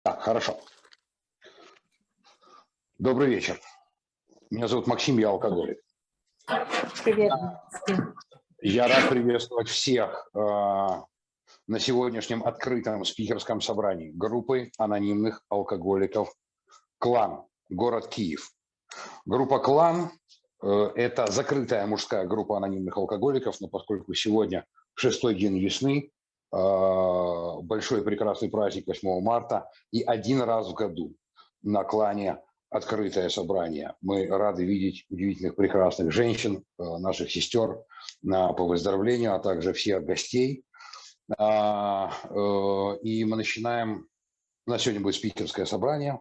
Так, хорошо. Добрый вечер. Меня зовут Максим, я алкоголик. Привет. Я рад приветствовать всех на сегодняшнем открытом спикерском собрании группы анонимных алкоголиков «Клан», город Киев. Группа «Клан» – это закрытая мужская группа анонимных алкоголиков, но поскольку сегодня 6-й день весны, большой прекрасный праздник 8 марта, и один раз в году на «Клане» открытое собрание. Мы рады видеть удивительных, прекрасных женщин, наших сестер по выздоровлению, а также всех гостей. И мы начинаем. У нас сегодня будет спикерское собрание.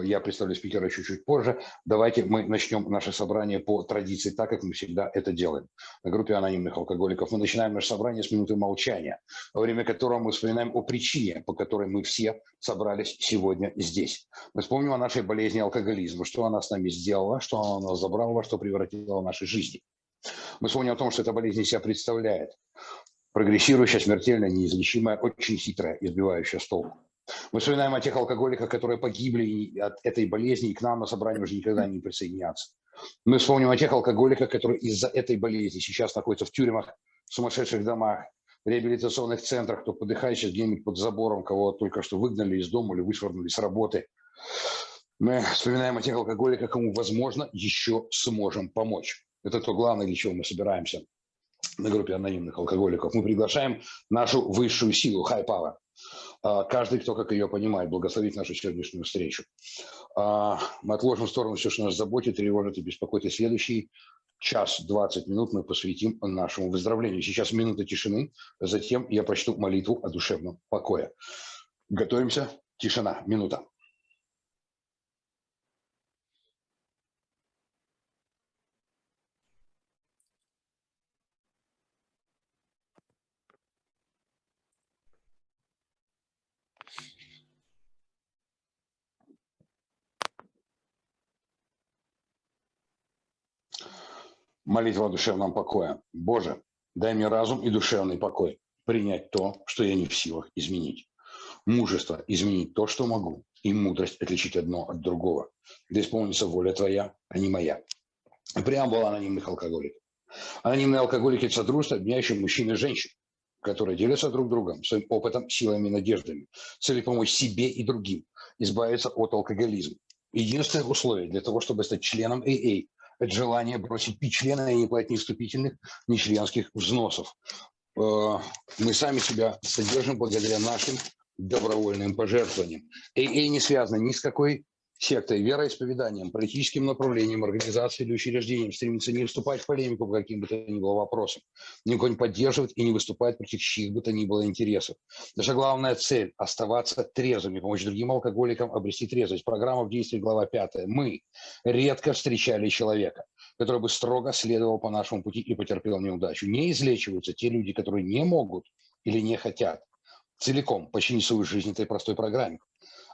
Я представлю спикера чуть-чуть позже. Давайте мы начнем наше собрание по традиции, так как мы всегда это делаем. На группе анонимных алкоголиков мы начинаем наше собрание с минуты молчания, во время которого мы вспоминаем о причине, по которой мы все собрались сегодня здесь. Мы вспомним о нашей болезни алкоголизма, что она с нами сделала, что она нас забрала, во что превратила в нашей жизни. Мы вспомним о том, что эта болезнь из себя представляет. Прогрессирующая, смертельная, неизлечимая, очень хитрая, избивающая с толку. Мы вспоминаем о тех алкоголиках, которые погибли от этой болезни и к нам на собрание уже никогда не присоединятся. Мы вспомним о тех алкоголиках, которые из-за этой болезни сейчас находятся в тюрьмах, в сумасшедших домах, реабилитационных центрах, кто подыхает сейчас где-нибудь под забором, кого только что выгнали из дома или вышвырнули с работы. Мы вспоминаем о тех алкоголиках, кому, возможно, еще сможем помочь. Это то главное, для чего мы собираемся на группе анонимных алкоголиков. Мы приглашаем нашу высшую силу, high power. Каждый, кто как ее понимает, благословит нашу сегодняшнюю встречу. Мы отложим в сторону все, что нас заботит, тревожит и беспокоит. И следующий час 20 минут мы посвятим нашему выздоровлению. Сейчас минута тишины, затем я прочту молитву о душевном покое. Готовимся. Тишина. Минута. Молитва о душевном покое. Боже, дай мне разум и душевный покой. Принять то, что я не в силах изменить. Мужество изменить то, что могу. И мудрость отличить одно от другого. Да исполнится воля твоя, а не моя. Преамбула анонимных алкоголиков. Анонимные алкоголики – это содружество, объединяющее мужчин и женщин, которые делятся друг другом своим опытом, силами и надеждами, с целью помочь себе и другим избавиться от алкоголизма. Единственное условие для того, чтобы стать членом АА – это желание бросить пить члена и не платить ни вступительных, ни членских взносов. Мы сами себя содержим благодаря нашим добровольным пожертвованиям. АА не связано ни с какой сектой, вероисповеданием, политическим направлением, организацией или учреждением, стремится не вступать в полемику по каким бы то ни было вопросам, никого не поддерживать и не выступать против чьих бы то ни было интересов. Наша главная цель – оставаться трезвыми, помочь другим алкоголикам обрести трезвость. Программа в действии, глава 5. Мы редко встречали человека, который бы строго следовал по нашему пути и потерпел неудачу. Не излечиваются те люди, которые не могут или не хотят целиком починить свою жизнь этой простой программе.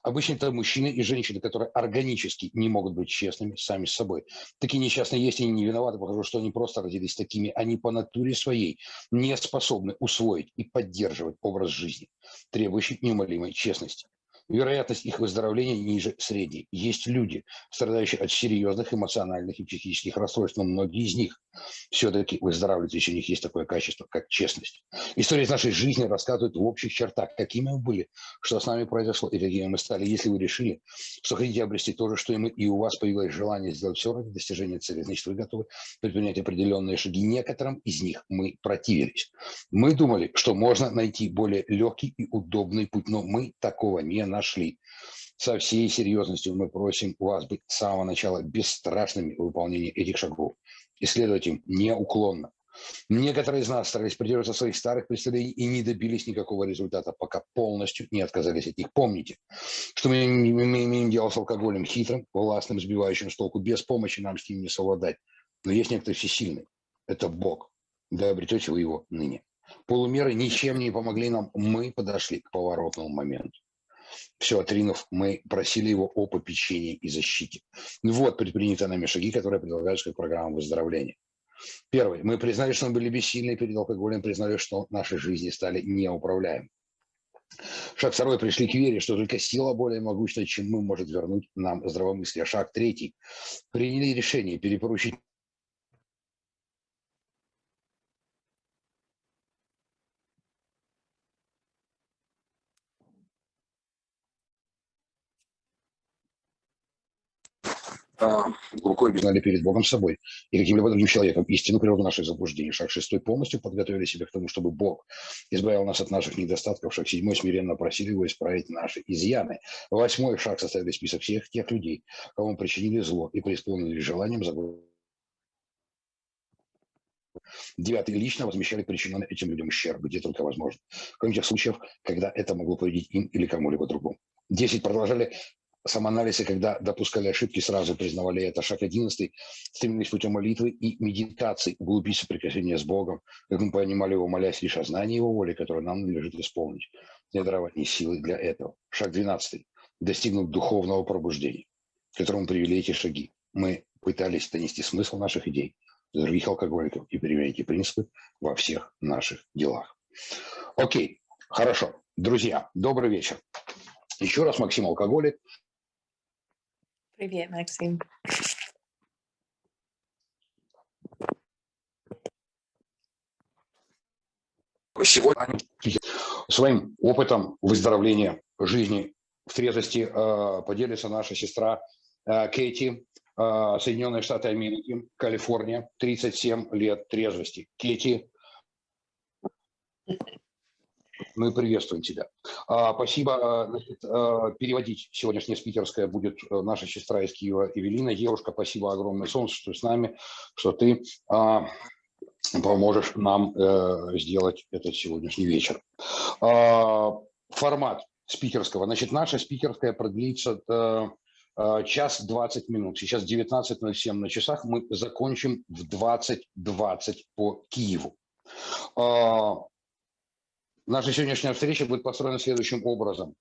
Обычно это мужчины и женщины, которые органически не могут быть честными сами с собой. Такие несчастные есть, и они не виноваты, потому что они просто родились такими. Они по натуре своей не способны усвоить и поддерживать образ жизни, требующий неумолимой честности. Вероятность их выздоровления ниже средней. Есть люди, страдающие от серьезных эмоциональных и психических расстройств, но многие из них все-таки выздоравливают, если у них есть такое качество, как честность. История из нашей жизни рассказывает в общих чертах, какими мы были, что с нами произошло и какими мы стали. Если вы решили, что хотите обрести то же, что и мы, и у вас появилось желание сделать все ради достижения цели, значит, вы готовы предпринять определенные шаги. Некоторым из них мы противились. Мы думали, что можно найти более легкий и удобный путь, но мы такого не нашли. Со всей серьезностью мы просим вас быть с самого начала бесстрашными в выполнении этих шагов, исследовать им неуклонно. Некоторые из нас старались придерживаться своих старых представлений и не добились никакого результата, пока полностью не отказались от них. Помните, что мы имеем дело с алкоголем хитрым, властным, сбивающим с толку. Без помощи нам с ним не совладать. Но есть некоторые всесильные. Это Бог. Да обретете вы его ныне. Полумеры ничем не помогли нам. Мы подошли к поворотному моменту. Все отринув, мы просили его о попечении и защите. Вот предприняты нами шаги, которые предлагаются как программа выздоровления. Первый. Мы признали, что мы были бессильны перед алкоголем, признали, что наши жизни стали неуправляемыми. Шаг второй. Пришли к вере, что только сила более могущественная, чем мы, может вернуть нам здравомыслие. Шаг третий. Приняли решение перепоручить рукой признали перед Богом собой и каким-либо другим человеком истину природу наших заблуждений. Шаг шестой. Полностью подготовили себя к тому, чтобы Бог избавил нас от наших недостатков. Шаг седьмой. Смиренно просили его исправить наши изъяны. Восьмой шаг. Составили список всех тех людей, кому мы причинили зло и преисполнили желанием заблуждения. Девятый. Лично возмещали причиненный этим людям ущерб, где только возможно, кроме тех случаев, когда это могло повредить им или кому-либо другому. 10. Продолжали самоанализ, и когда допускали ошибки, сразу признавали это. Шаг 11. Стремились путем молитвы и медитации углубить соприкосновение с Богом, как мы понимали его, молясь лишь о знании его воли, которую нам надлежит исполнить, не даровать ни силы для этого. Шаг 12. Достигнув духовного пробуждения, к которому привели эти шаги, мы пытались донести смысл наших идей до других алкоголиков и применить эти принципы во всех наших делах. Окей, хорошо. Друзья, добрый вечер. Еще раз Максим Алкоголик. Привет, Максим. Сегодня своим опытом выздоровления жизни в трезвости поделится наша сестра Кейт T, Соединенные Штаты Америки, Калифорния, 37 лет трезвости. Кейт T, мы приветствуем тебя. Спасибо. Значит, переводить сегодняшнее спикерское будет наша сестра из Киева Эвелина. Девушка, спасибо огромное, солнце, что с нами, что ты поможешь нам сделать этот сегодняшний вечер. Формат спикерского. Значит, наша спикерская продлится час 20 минут. Сейчас 19:07 на часах. Мы закончим в 20:20 по Киеву. Наша сегодняшняя встреча будет построена следующим образом.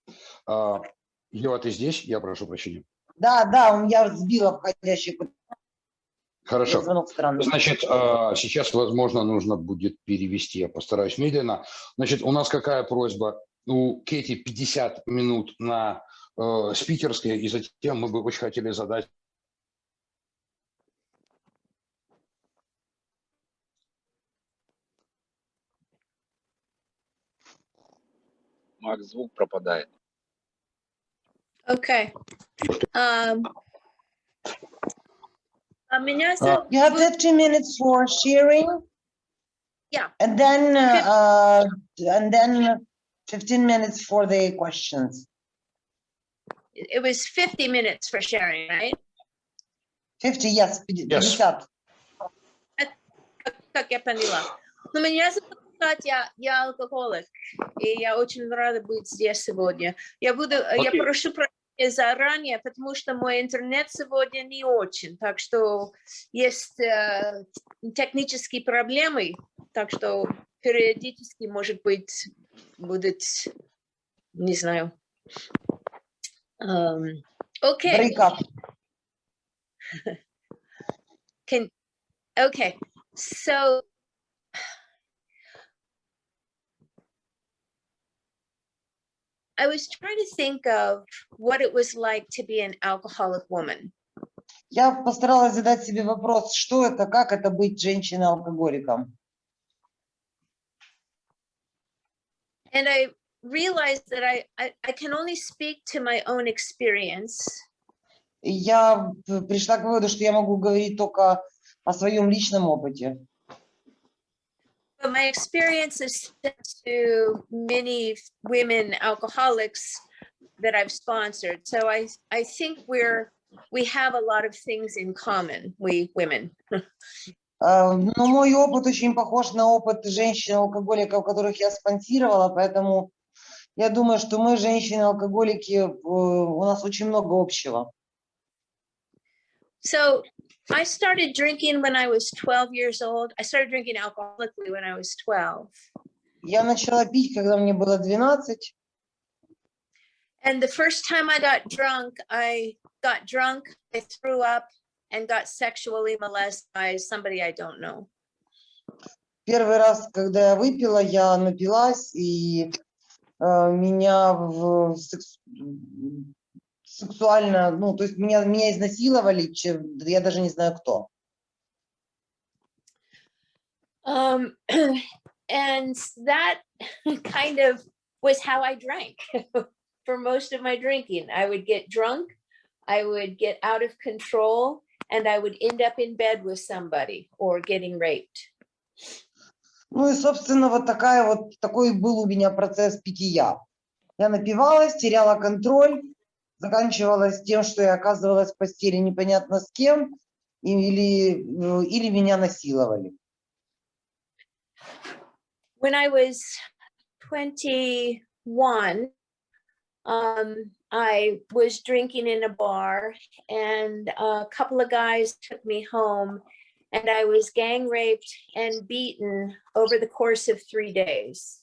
Ева, ты здесь? Я прошу прощения. Да, я сбила входящий. Хорошо. Значит, сейчас, возможно, нужно будет перевести. Я постараюсь медленно. Значит, у нас какая просьба? У Кейти 50 минут на спикерское, и затем мы бы очень хотели задать... Макс, звук пропадает. Okay. You have 50 minutes for sharing. Yeah. And then 15 minutes for the questions. It was 50 minutes for sharing, right? 50, yes. 50. Как я поняла. Но меня зовут Катя, я алкоголик, и я очень рада быть здесь сегодня. Я прошу прощения заранее, потому что мой интернет сегодня не очень, так что есть технические проблемы, так что периодически, может быть, будет, не знаю. Okay. Break up. Okay, so I was trying to think of what it was like to be an alcoholic woman. Я постаралась задать себе вопрос, что это, как это быть женщиной-алкоголиком. And I realized that I can only speak to my own experience. Я пришла к выводу, что я могу говорить только о своем личном опыте. But my experience is to many women alcoholics that I've sponsored. So I think we have a lot of things in common, we women. Но мой опыт очень похож на опыт женщин-алкоголиков, которых я спонсировала, поэтому я думаю, что мы, женщины-алкоголики, у нас очень много общего. So I started drinking when I was 12 years old. I started drinking alcoholically when I was 12. Я начала пить, когда мне было 12. And the first time I got drunk, I threw up and got sexually molested by somebody I don't know. Первый раз, когда я выпила, я напилась и меня сексуально, ну, то есть меня изнасиловали, я даже не знаю кто. And that kind of was how I drank for most of my drinking. I would get drunk, I would get out of control, and I would end up in bed with somebody or getting raped. Ну и, собственно, такой был у меня процесс питья. Я напивалась, теряла контроль, заканчивалось тем, что я оказывалась в постели непонятно с кем, или меня насиловали. When I was 21, I was drinking in a bar, and a couple of guys took me home, and I was gang raped and beaten over the course of 3 days.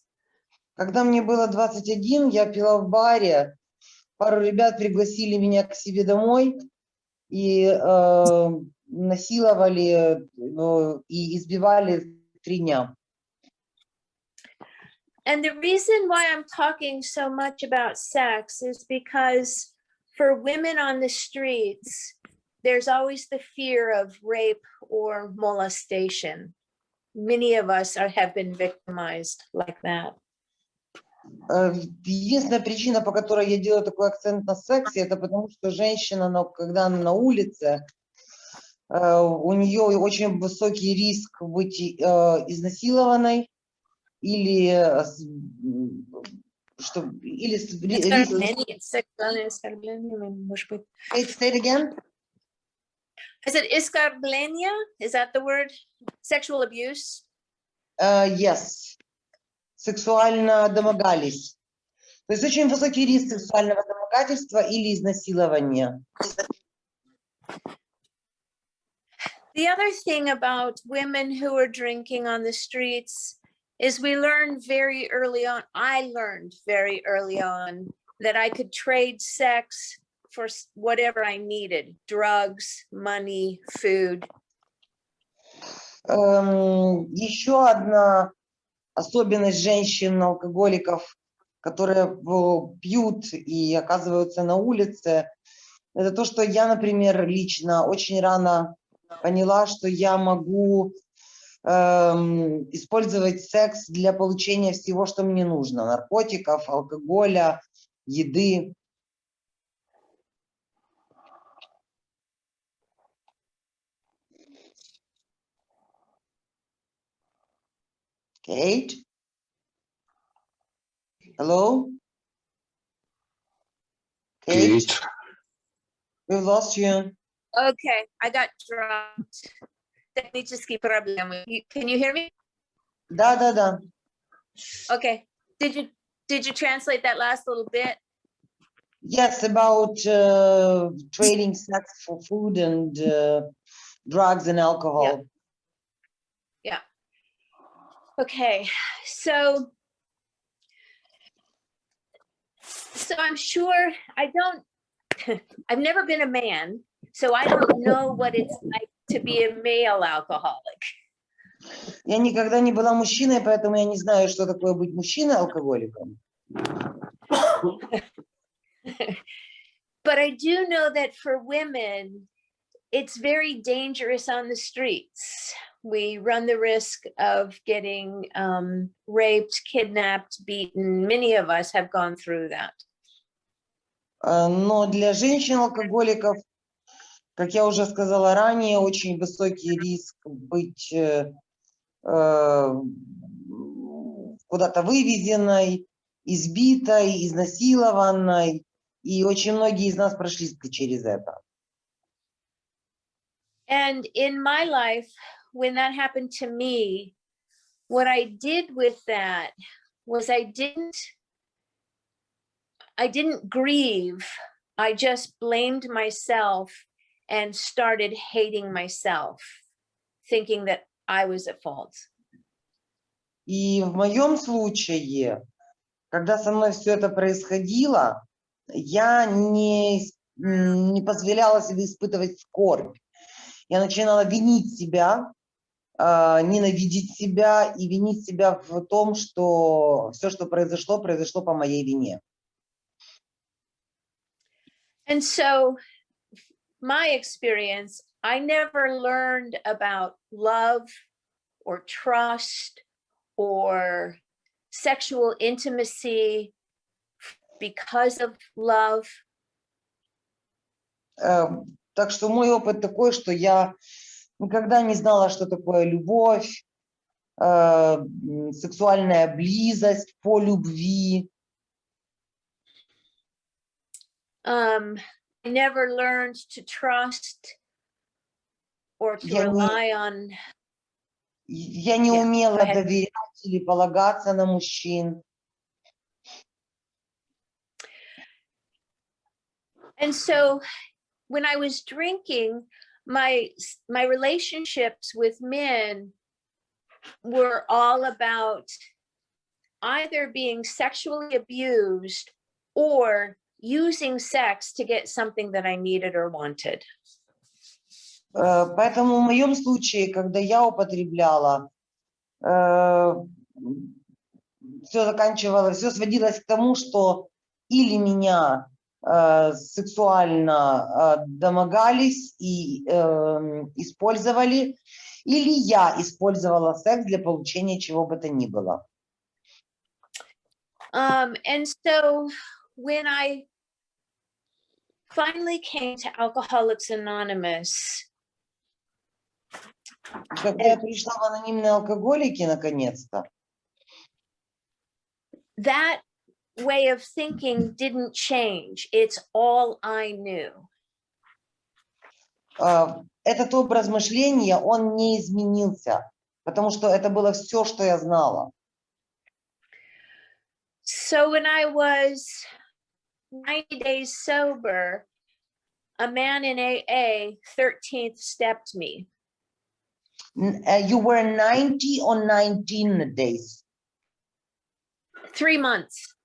Когда мне было 21, я пила в баре, пару ребят пригласили меня к себе домой и насиловали и избивали 3 дня. And the reason why I'm talking so much about sex is because for women on the streets, there's always the fear of rape or molestation. Many of us have been victimized like that. Единственная причина, по которой я делаю такой акцент на сексе, это потому что женщина, когда она на улице, у нее очень высокий риск быть изнасилованной или Say it again. I said escarblenia. Is that the word? Sexual abuse? Yes. Сексуально домогались. То есть очень высокий риск сексуального домогательства или изнасилования. The other thing about women who are drinking on the streets is we learned very early on, I learned very early on that I could trade sex for whatever I needed, drugs, money, food. Еще одна особенность женщин-алкоголиков, которые пьют и оказываются на улице, это то, что я, например, лично очень рано поняла, что я могу использовать секс для получения всего, что мне нужно: наркотиков, алкоголя, еды. Кейт? Hello? Кейт. We lost you. Okay, I got dropped. Технические проблемы. Can you hear me? Да. Okay. Did you translate that last little bit? Yes, about trading sex for food and drugs and alcohol. Yeah. Okay. So I'm sure I've never been a man, so I don't know what it's like to be a male alcoholic. Я никогда не была мужчиной, поэтому я не знаю, что такое быть мужчиной-алкоголиком. But I do know that for women, it's very dangerous on the streets. We run the risk of getting raped, kidnapped, beaten. Many of us have gone through that. Но для женщин-алкоголиков, как я уже сказала ранее, очень высокий риск быть куда-то вывезенной, избитой, изнасилованной. И очень многие из нас прошли через это. And in my life, when that happened to me, what I did with that was I didn't grieve. I just blamed myself and started hating myself, thinking that I was at fault. И в моем случае, когда со мной все это происходило, я не позволяла себе испытывать скорбь. Я начинала винить себя ненавидеть себя и винить себя в том, что все, что произошло, произошло по моей вине. And so my experience, I never learned about love or trust or sexual intimacy because of love. Так что мой опыт такой, что я никогда не знала, что такое любовь, сексуальная близость по любви. I never learned to trust or to rely on. Я не умела доверять или полагаться на мужчин. And so when I was drinking, my relationships with men were all about either being sexually abused or using sex to get something that I needed or wanted. Поэтому в моем случае, когда я употребляла, все сводилось к тому, что или меня сексуально домогались и использовали, или я использовала секс для получения чего бы то ни было. And so when I finally came to Alcoholics Anonymous, когда я пришла в анонимные алкоголики, наконец-то, that way of thinking didn't change. It's all I knew. Этот образ мышления, он не изменился, потому что это было все, что я знала. So when I was 90 days sober, a man in AA 13th stepped me. You were 90 or 19 days? 3 months.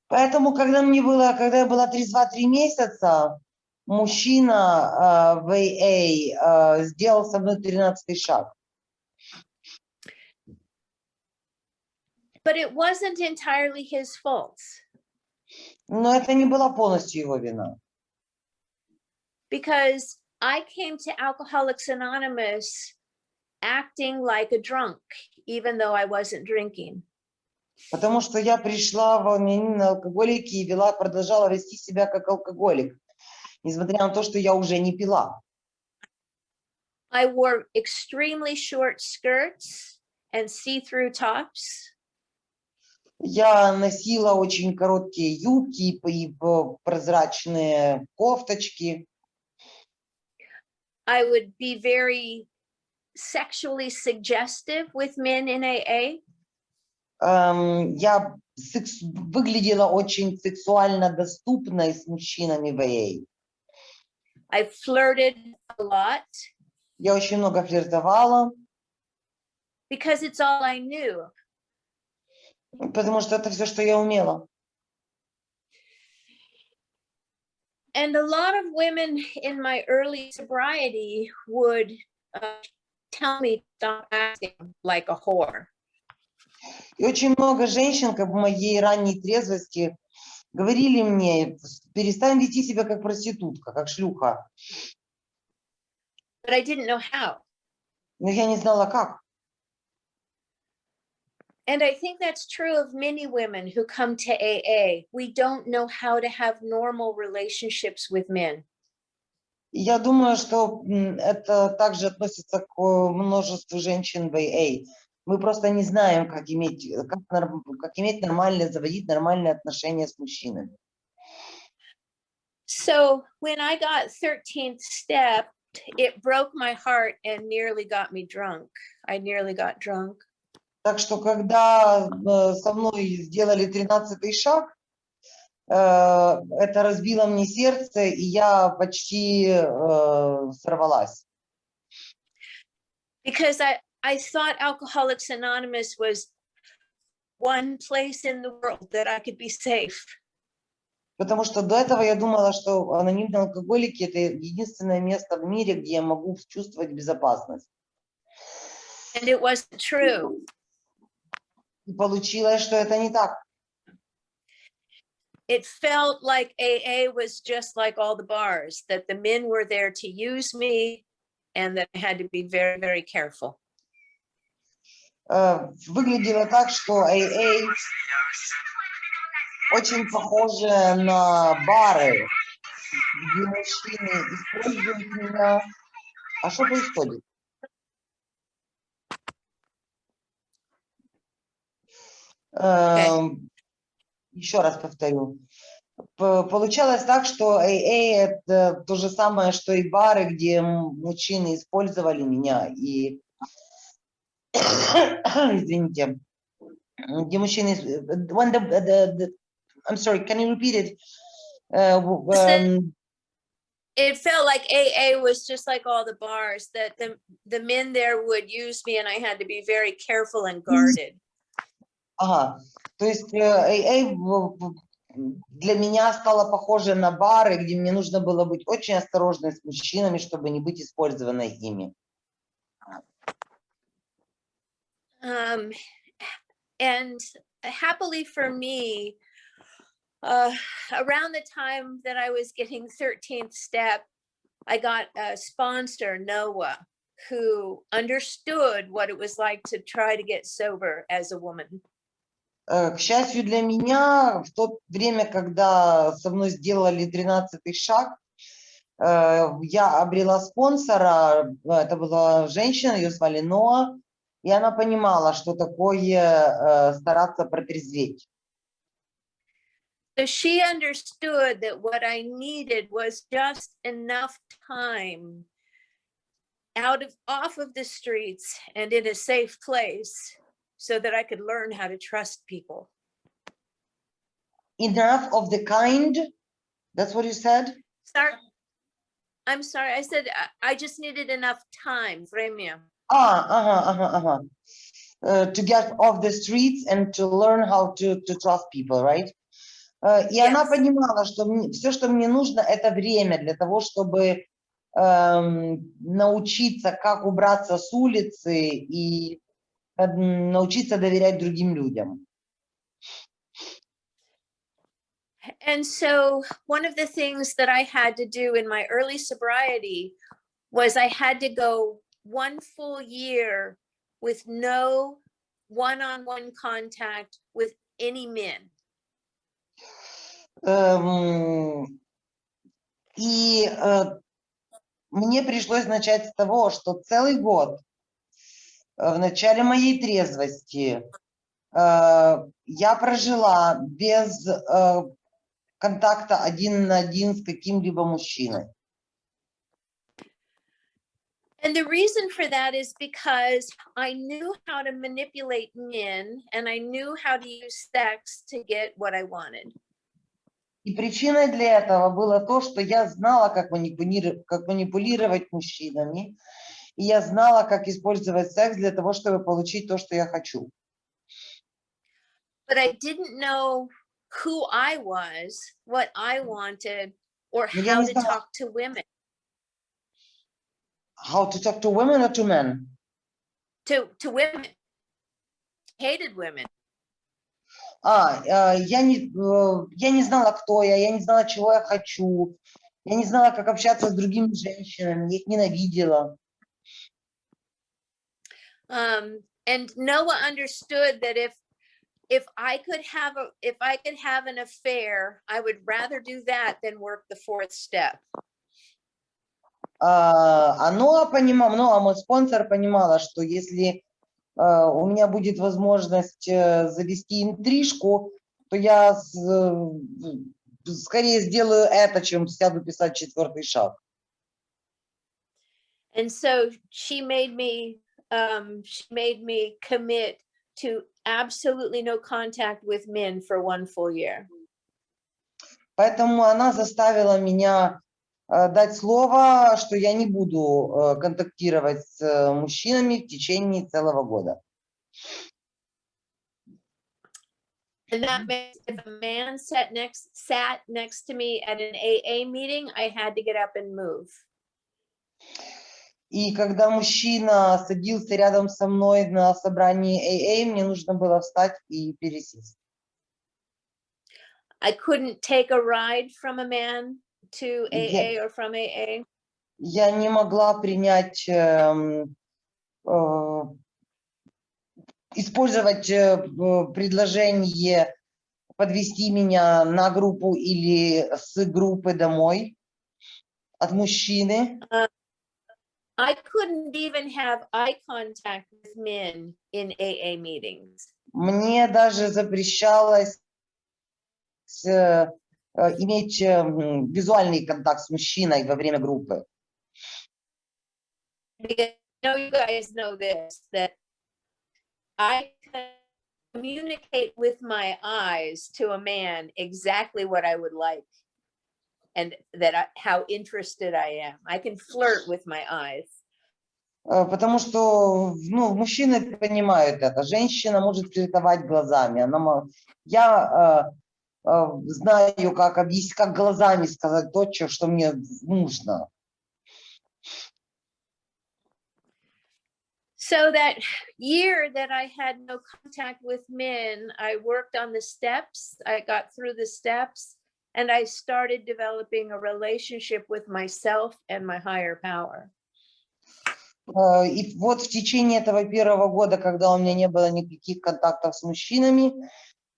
Поэтому, когда я была трезва 3 месяца, мужчина в AA сделал со мной 13-й шаг. But it wasn't entirely his fault. Но это не была полностью его вина. Because I came to Alcoholics Anonymous acting like a drunk, even though I wasn't drinking. Потому что я пришла в анонимные алкоголики и продолжала вести себя как алкоголик, несмотря на то, что я уже не пила. I wore extremely short skirts and see-through tops. Я носила очень короткие юбки и прозрачные кофточки. I would be very sexually suggestive with men in AA. Я выглядела очень сексуально доступной с мужчинами в AA. I flirted a lot. Я очень много флиртовала. Because it's all I knew. Потому что это все, что я умела. And a lot of women in my early sobriety would tell me to stop acting like a whore. И очень много женщин, как в моей ранней трезвости, говорили мне: перестань вести себя как проститутка, как шлюха. But I didn't know how. Но я не знала, как. And I think that's true of many women who come to AA. We don't know how to have normal relationships with men. Я думаю, что это также относится к множеству женщин в AA. Мы просто не знаем, как иметь нормальные, заводить нормальные отношения с мужчинами. So when I got 13th step, it broke my heart and nearly got me drunk. I nearly got drunk. Так что, когда со мной сделали 13-й шаг, это разбило мне сердце, и я почти сорвалась. Because I thought Alcoholics Anonymous was one place in the world that I could be safe. Потому что до этого я думала, что анонимные алкоголики – это единственное место в мире, где я могу чувствовать безопасность. And it wasn't true. И получилось, что это не так. It felt like AA was just like all the bars, that the men were there to use me and that I had to be very, very careful. Выглядело так, что AA очень похоже на бары, где мужчины используют меня. А что происходит? Еще раз повторю. Получалось так, что AA это то же самое, что и бары, где мужчины использовали меня. И, извините, где мужчины... I'm sorry, can you repeat it? It felt like AA was just like all the bars, that the men there would use me and I had to be very careful and guarded. Ага, то есть AA для меня стало похоже на бары, где мне нужно было быть очень осторожной с мужчинами, чтобы не быть использованной ими. And happily for me, around the time that I was getting 13th step, I got a sponsor, Noah, who understood what it was like to try to get sober as a woman. К счастью для меня, в то время, когда со мной сделали 13-й шаг, я обрела спонсора, это была женщина, ее звали Ноа, и она понимала, что такое стараться протрезветь. So she understood that what I needed was just enough time off of the streets and in a safe place so that I could learn how to trust people. Enough of the kind, that's what you said? Sorry. I'm sorry, I said I just needed enough time, время. To get off the streets and to learn how to trust people, right? И она понимала, что все, что мне нужно, это время для того, чтобы научиться, как убраться с улицы и научиться доверять другим людям. And so one of the things that I had to do in my early sobriety was I had to go 1 full year with no one-on-one contact with any men. И мне пришлось начать с того, что целый год в начале моей трезвости я прожила без контакта 1 на 1 с каким-либо мужчиной. And the reason for that is because I knew how to manipulate men and I knew how to use sex to get what I wanted. И причиной для этого было то, что я знала, как манипулировать мужчинами, и я знала, как использовать секс для того, чтобы получить то, что я хочу. But I didn't know who I was, what I wanted, or how to talk to women. How to talk to women or to men? To women. Hated women. Я не знала, кто я не знала, чего я хочу, я не знала, как общаться с другими женщинами, я их ненавидела. And Noah understood that if I could have an affair, I would rather do that than work the 4th step. Ноа, мой спонсор, понимала, что если у меня будет возможность завести интрижку, то я скорее сделаю это, чем сяду писать 4-й шаг. And so she made me commit to absolutely no contact with men for 1 full year. Поэтому она заставила меня дать слово, что я не буду контактировать с мужчинами в течение целого года. And that meant if a man sat next to me at an AA meeting, I had to get up and move. И когда мужчина садился рядом со мной на собрании AA, мне нужно было встать и пересесть. I couldn't take a ride from a man to AA or from AA. Я не могла принять, использовать предложение подвести меня на группу или с группы домой от мужчины. I couldn't even have eye contact with men in AA meetings. Мне даже запрещалось иметь визуальный контакт с мужчиной во время группы. Because I know you guys know this, that I can communicate with my eyes to a man exactly what I would like. And how interested I am. I can flirt with my eyes. Потому что, мужчины понимают это. Женщина может флиртовать глазами. Я знаю, как глазами сказать то, что мне нужно. So that year that I had no contact with men, I worked on the steps. I got through the steps. And I started developing a relationship with myself and my higher power. И вот в течение этого первого года, когда у меня не было никаких контактов с мужчинами,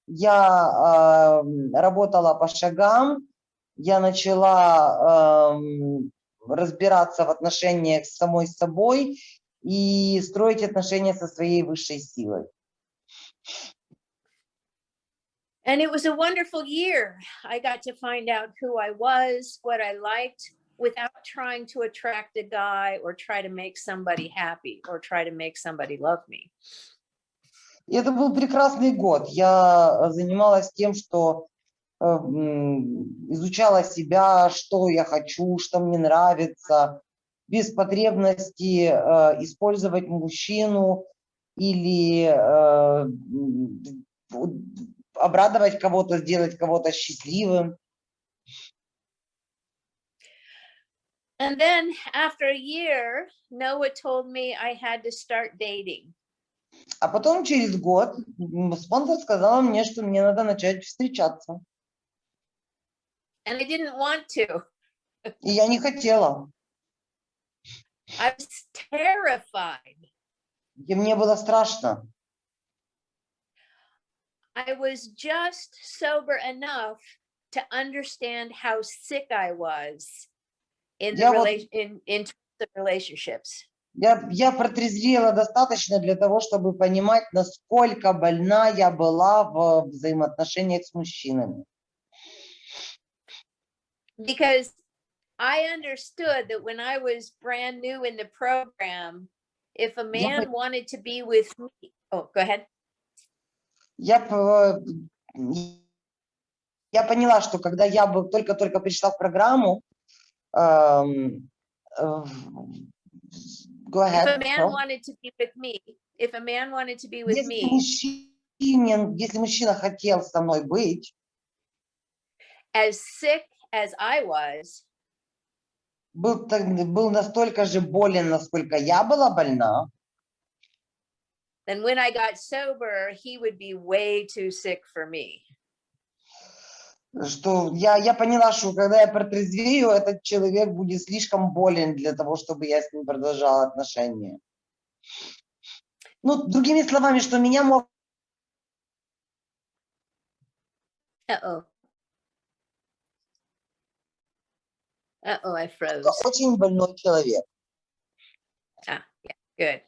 я работала по шагам, я начала разбираться в отношениях с самой собой и строить отношения со своей высшей силой. And it was a wonderful year. I got to find out who I was, what I liked, without trying to attract a guy or try to make somebody happy or try to make somebody love me. И это был прекрасный год. Я занималась тем, что изучала себя, что я хочу, что мне нравится, без потребности использовать мужчину или обрадовать кого-то, сделать кого-то счастливым. And then after a year, Noah told me I had to start dating. А потом через год спонсор сказала мне, что мне надо начать встречаться. And I didn't want to. И я не хотела. I was terrified. И мне было страшно. I was just sober enough to understand how sick I was in terms of relationships. Я протрезвела достаточно для того, чтобы понимать, насколько больна я была в взаимоотношениях с мужчинами. Because I understood that when I was brand new in the program, if a man wanted to be with me, oh, go ahead. Я поняла, что когда я только-только пришла в программу, go ahead. If a man wanted to be with me, если мужчина хотел со мной быть, as sick as I was, был настолько же болен, насколько я была больна, then when I got sober, he would be way too sick for me. Что я поняла, что когда я протрезвею, этот человек будет слишком болен для того, чтобы я с ним продолжала отношения. Ну, другими словами, что меня мог... Uh-oh, I froze. Очень больной человек. Yeah, good.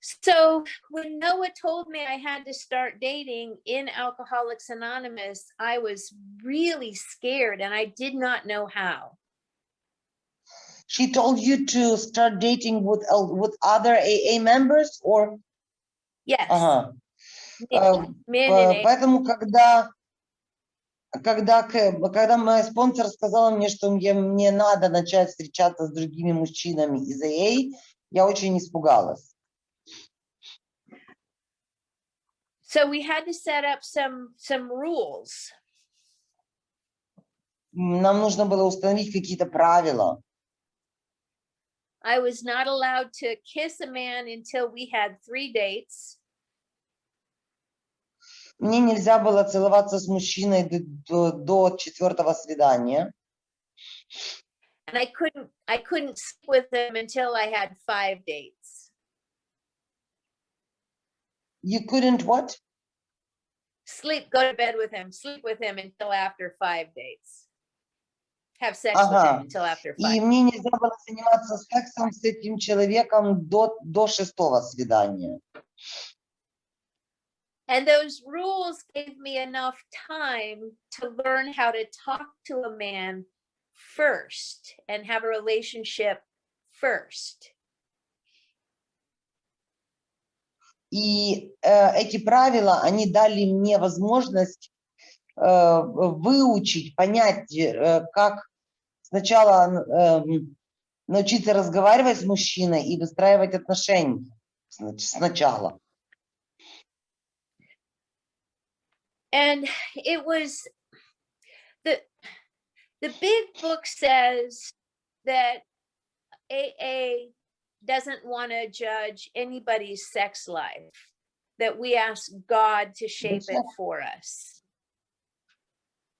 So when Noah told me I had to start dating in Alcoholics Anonymous, I was really scared and I did not know how. She told you to start dating with other AA members, or? Yes. Поэтому, когда моя спонсор сказала мне, что мне надо начать встречаться с другими мужчинами из AA, я очень испугалась. So we had to set up some rules. Нам нужно было установить какие-то правила. I was not allowed to kiss a man until we had 3 dates. Мне нельзя было целоваться с мужчиной до 4-го свидания. And I couldn't sleep with him until I had 5 dates. You couldn't what? Go to bed with him, sleep with him until after 5 dates. Have sex with him until after 5. И мне нельзя было заниматься сексом с этим человеком до 6-го свидания. And those rules gave me enough time to learn how to talk to a man first and have a relationship first. И эти правила, они дали мне возможность выучить, понять, как сначала научиться разговаривать с мужчиной и выстраивать отношения сначала. And it was the big book says that AA doesn't want to judge anybody's sex life, that we ask God to shape it for us.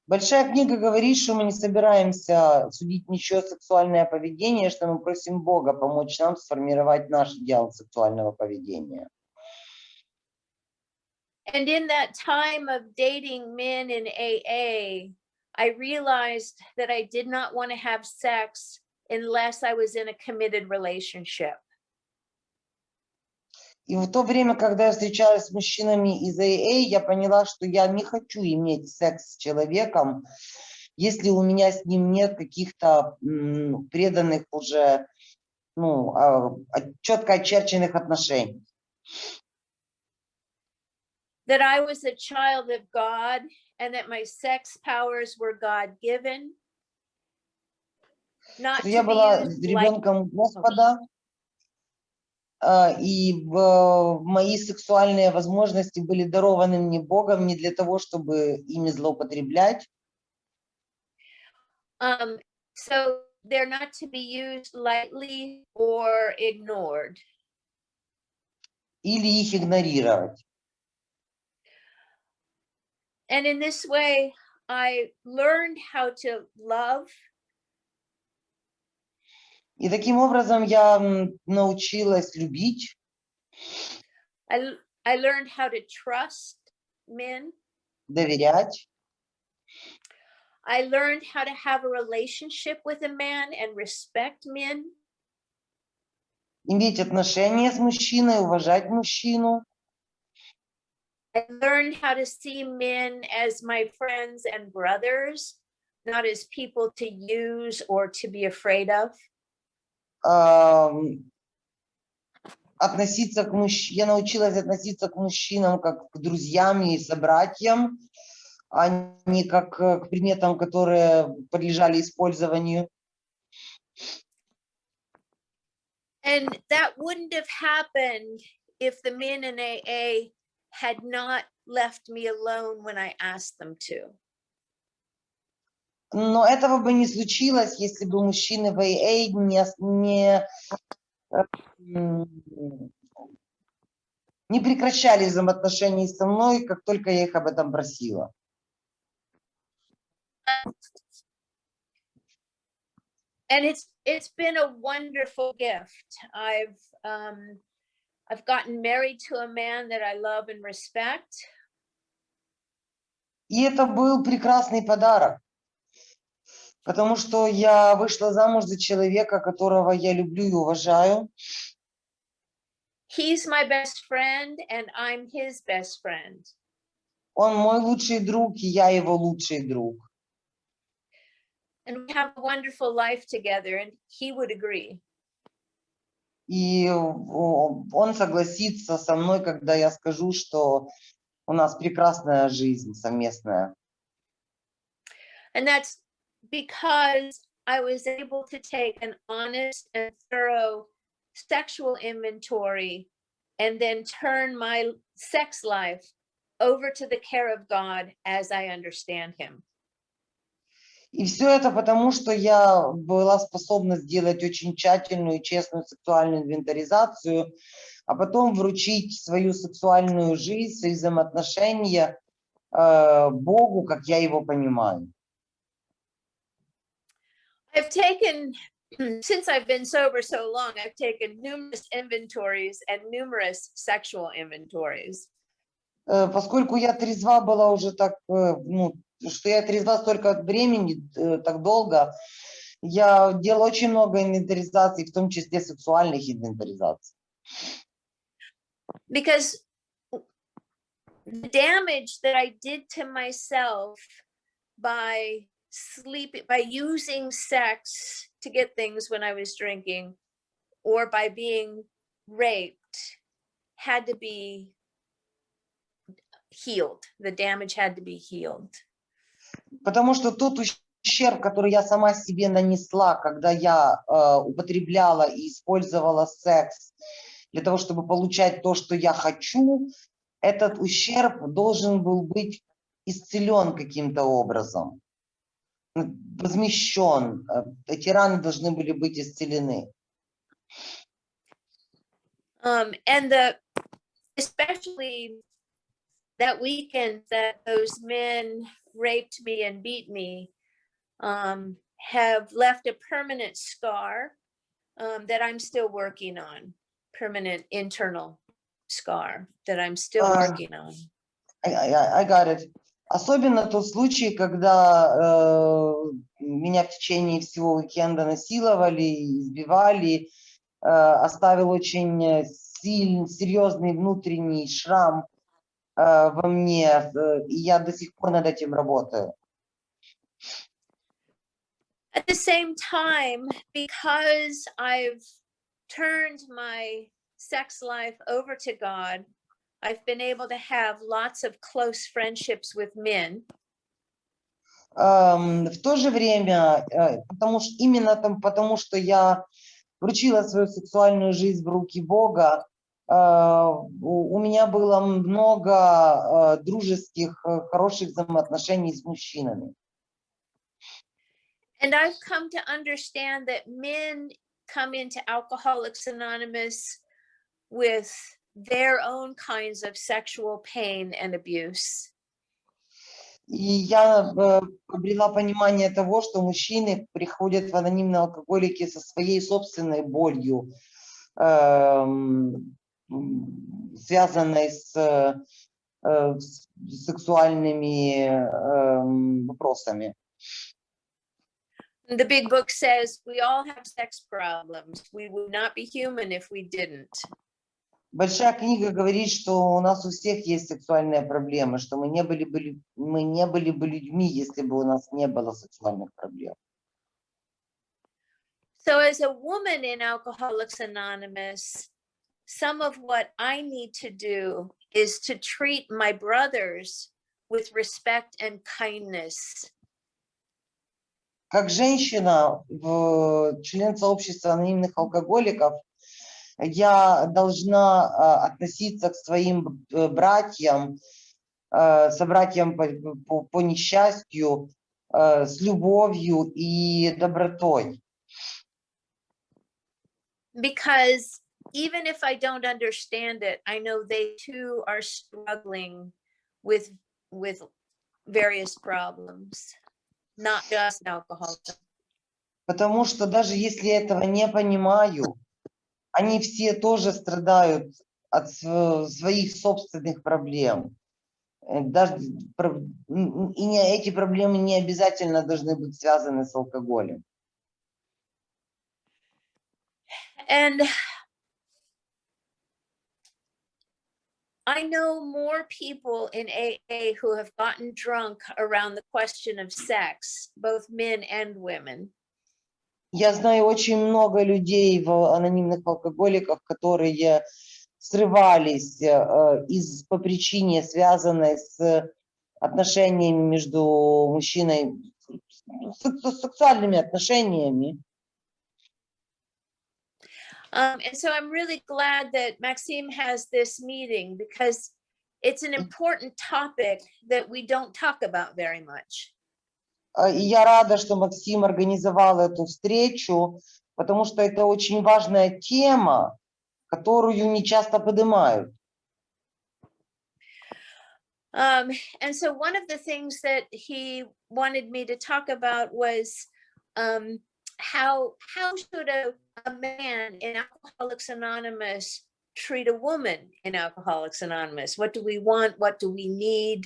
Большая книга говорит, что мы не собираемся судить ничье сексуальное поведение, что мы просим Бога помочь нам сформировать наш идеал сексуального поведения. And in that time of dating men in AA, I realized that I did not want to have sex unless I was in a committed relationship. И в то время, когда я встречалась с мужчинами из AA, я поняла, что я не хочу иметь секс с человеком, если у меня с ним нет каких-то преданных уже, четко очерченных отношений. That I was a child of God and that my sex powers were God-given. Что я была ребенком Господа, и мои сексуальные возможности были дарованы мне Богом не для того, чтобы ими злоупотреблять. So they're not to be used lightly or ignored. Или их игнорировать. And in this way, I learned how to love. И таким образом я научилась любить. I learned how to trust men. Доверять. I learned how to have a relationship with a man and respect men. Иметь отношения с мужчиной, уважать мужчину. I learned how to see men as my friends and brothers, not as people to use or to be afraid of. Относиться я научилась относиться к мужчинам как к друзьям и собратьям, а не как к предметам, которые подлежали использованию. And that wouldn't have happened if the men in AA had not left me alone when I asked them to. Но этого бы не случилось, если бы мужчины в AA не прекращали взаимоотношения со мной, как только я их об этом просила. And it's been a wonderful gift. I've gotten married to a man that I love and respect. И это был прекрасный подарок, потому что я вышла замуж за человека, которого я люблю и уважаю. He's my best friend, and I'm his best friend. Он мой лучший друг, и я его лучший друг. And we have a wonderful life together, and he would agree. И он согласится со мной, когда я скажу, что у нас прекрасная жизнь совместная. And that's because I was able to take an honest and thorough sexual inventory and then turn my sex life over to the care of God as I understand him. И все это потому, что я была способна сделать очень тщательную и честную сексуальную инвентаризацию, а потом вручить свою сексуальную жизнь, свои взаимоотношения Богу, как я его понимаю. I've taken, since I've been sober so long, I've taken numerous inventories and numerous sexual inventories. Поскольку я трезва была уже так, что я трезва столько времени, так долго, я делала очень много инвентаризаций, в том числе сексуальных инвентаризаций. Because the damage that I did to myself by using sex to get things when I was drinking, or by being raped, had to be healed. The damage had to be healed. Потому что тот ущерб, который я сама себе нанесла, когда я употребляла и использовала секс для того, чтобы получать то, что я хочу, этот ущерб должен был быть исцелен каким-то образом, возмещен. Эти раны должны были быть исцелены. And especially that weekend that those men raped me and beat me have left a permanent scar that I'm still working on. Permanent internal scar that I'm still working on. I got it. Особенно тот случай, когда меня в течение всего уикенда насиловали, избивали, оставил очень серьезный внутренний шрам во мне, и я до сих пор над этим работаю. At the same time, because I've turned my sex life over to God, I've been able to have lots of close friendships with men. В то же время, потому что я вручила свою сексуальную жизнь в руки Бога, у меня было много дружеских, хороших взаимоотношений с мужчинами. And I've come to understand that men come into Alcoholics Anonymous with their own kinds of sexual pain and abuse. И я обрела понимание того, что мужчины приходят в анонимные алкоголики со своей собственной болью, связанной с сексуальными вопросами. The big book says we all have sex problems. We would not be human if we didn't. Большая книга говорит, что у нас у всех есть сексуальные проблемы, что мы не были бы людьми, если бы у нас не было сексуальных проблем. So as a woman in Alcoholics Anonymous, some of what I need to do is to treat my brothers with respect and kindness. Как женщина, член сообщества анонимных алкоголиков, я должна относиться к своим братьям, собратьям по несчастью, с любовью и добротой. Because even if I don't understand it, I know they too are struggling with various problems, not just alcoholism. Потому что даже если я этого не понимаю, они все тоже страдают от своих собственных проблем. Даже, и эти проблемы не обязательно должны быть связаны с алкоголем. And I know more people in AA who have gotten drunk around the question of sex, both men and women. Я знаю очень много людей в анонимных алкоголиках, которые срывались по причине, связанной с отношениями между мужчиной, с сексуальными отношениями. And so I'm really glad that Maxime has this meeting, because it's an important topic that we don't talk about very much. И я рада, что Максим организовал эту встречу, потому что это очень важная тема, которую не часто поднимают. And so one of the things that he wanted me to talk about was how should a man in Alcoholics Anonymous treat a woman in Alcoholics Anonymous? What do we want? What do we need?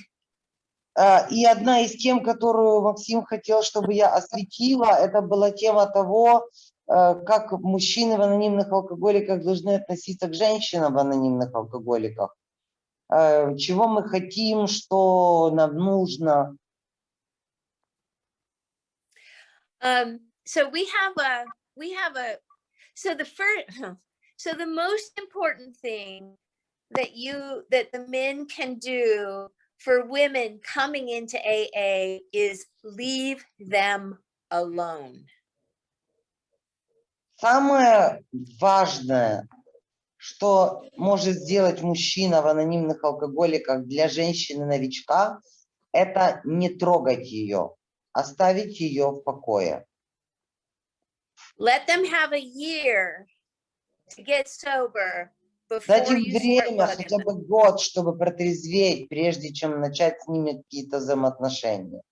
И одна из тем, которую Максим хотел, чтобы я осветила, это была тема того, как мужчины в анонимных алкоголиках должны относиться к женщинам в анонимных алкоголиках. Чего мы хотим, что нам нужно. So the most important thing that the men can do for women coming into AA is leave them alone. Самое важное, что может сделать мужчина в анонимных алкоголиках для женщины-новичка, это не трогать ее, оставить ее в покое. Let them have a year to get sober before Дать им you время, start хотя бы год, чтобы протрезветь, прежде чем начать с ними какие-то взаимоотношения.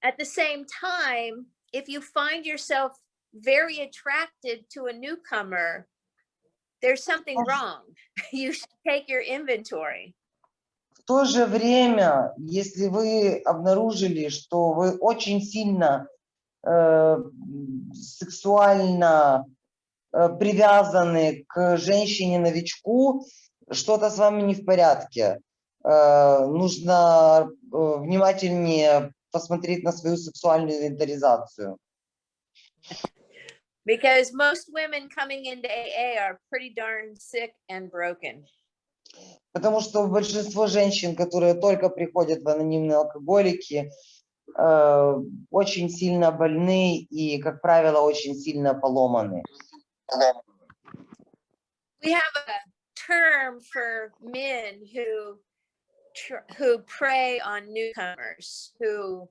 At the same time, if you find yourself very attracted to a newcomer, there's something wrong. You should take your inventory. В то же время, если вы обнаружили, что вы очень сильно сексуально привязаны к женщине-новичку, что-то с вами не в порядке. Нужно внимательнее посмотреть на свою сексуальную инвентаризацию. Because most women coming into AA are pretty darn sick and broken. Потому что большинство женщин, которые только приходят в анонимные алкоголики, очень сильно больны и, как правило, очень сильно поломаны. We have a term for men who prey on newcomers, who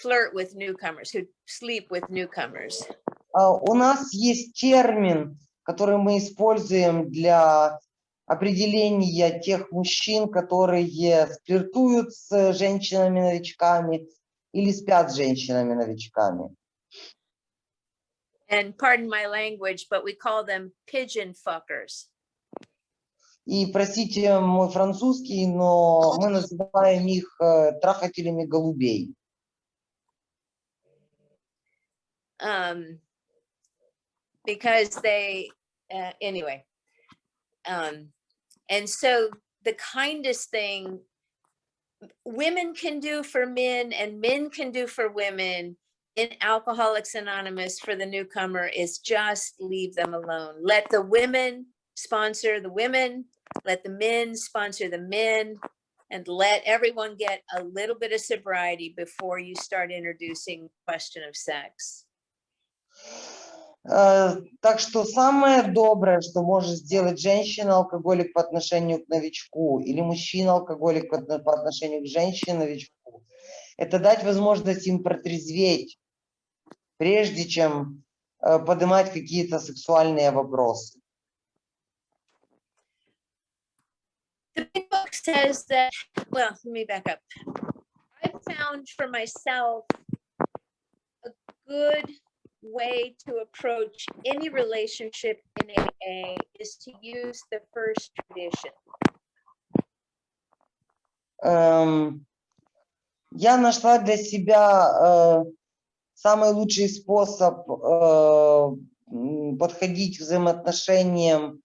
flirt with newcomers, who sleep with newcomers. У нас есть термин, который мы используем для определения тех мужчин, которые флиртуют с женщинами-новичками или спят с женщинами-новичками. And pardon my language, but we call them pigeon fuckers. И простите мой французский, но мы называем их трахателями голубей. Because they, anyway. And so the kindest thing women can do for men and men can do for women in Alcoholics Anonymous for the newcomer is just leave them alone. Let the women sponsor the women, let the men sponsor the men, and let everyone get a little bit of sobriety before you start introducing question of sex. Так что самое доброе, что может сделать женщина-алкоголик по отношению к новичку или мужчина-алкоголик по отношению к женщине-новичку, это дать возможность им протрезветь, прежде чем поднимать какие-то сексуальные вопросы. The big book says that, well, let me back up. I found for myself a good way to approach any relationship in AA is to use the first tradition. Я нашла для себя самый лучший способ подходить к взаимоотношениям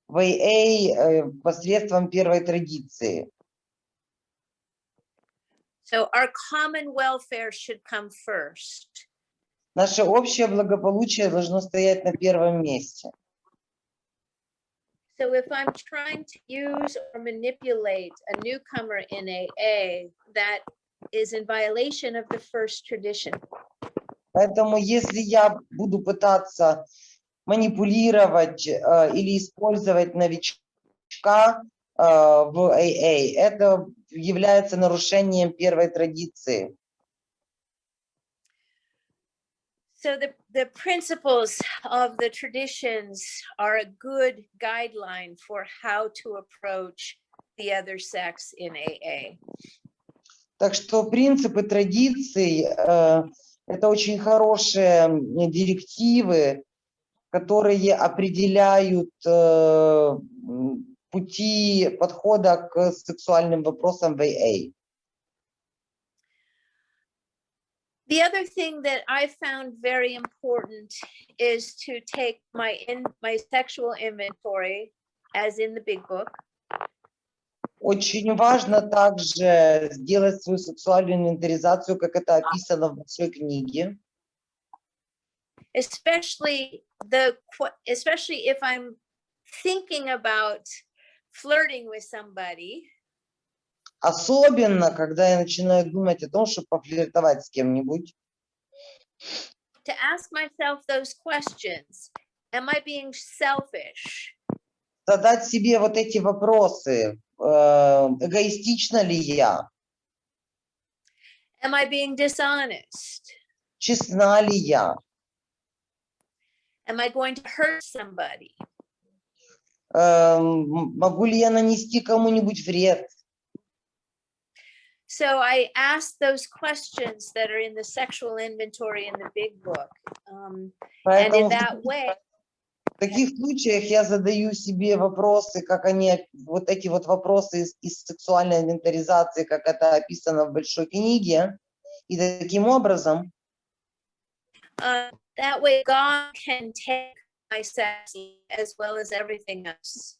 в AA посредством первой традиции. So our common welfare should come first. Наше общее благополучие должно стоять на первом месте. So if I'm trying to use or manipulate a newcomer in AA, that is in violation of the first tradition. Поэтому если я буду пытаться манипулировать или использовать новичка в AA. Это является нарушением первой традиции. So the principles of the traditions are a good guideline for how to approach the other sex in AA. Так что принципы традиций это очень хорошие директивы, которые определяют пути подхода к сексуальным вопросам в AA. The other thing that I found very important is to take my sexual inventory, as in the big book. Очень важно также сделать свою сексуальную инвентаризацию, как это описано в большой книге. Especially if I'm thinking about flirting with somebody. Особенно, когда я начинаю думать о том, чтобы пофлиртовать с кем-нибудь. To ask myself those questions. Am I being selfish? Задать себе вот эти вопросы. Эгоистична ли я? Am I being dishonest? Честна ли я? Am I going to hurt somebody? Могу ли я нанести кому-нибудь вред? So I asked those questions that are in the sexual inventory in the big book. And in that way, в таких случаях я задаю себе вопросы, как они, вот эти вот вопросы из сексуальной инвентаризации, как это описано в большой книге. И таким образом that way God can take my sex as well as everything else.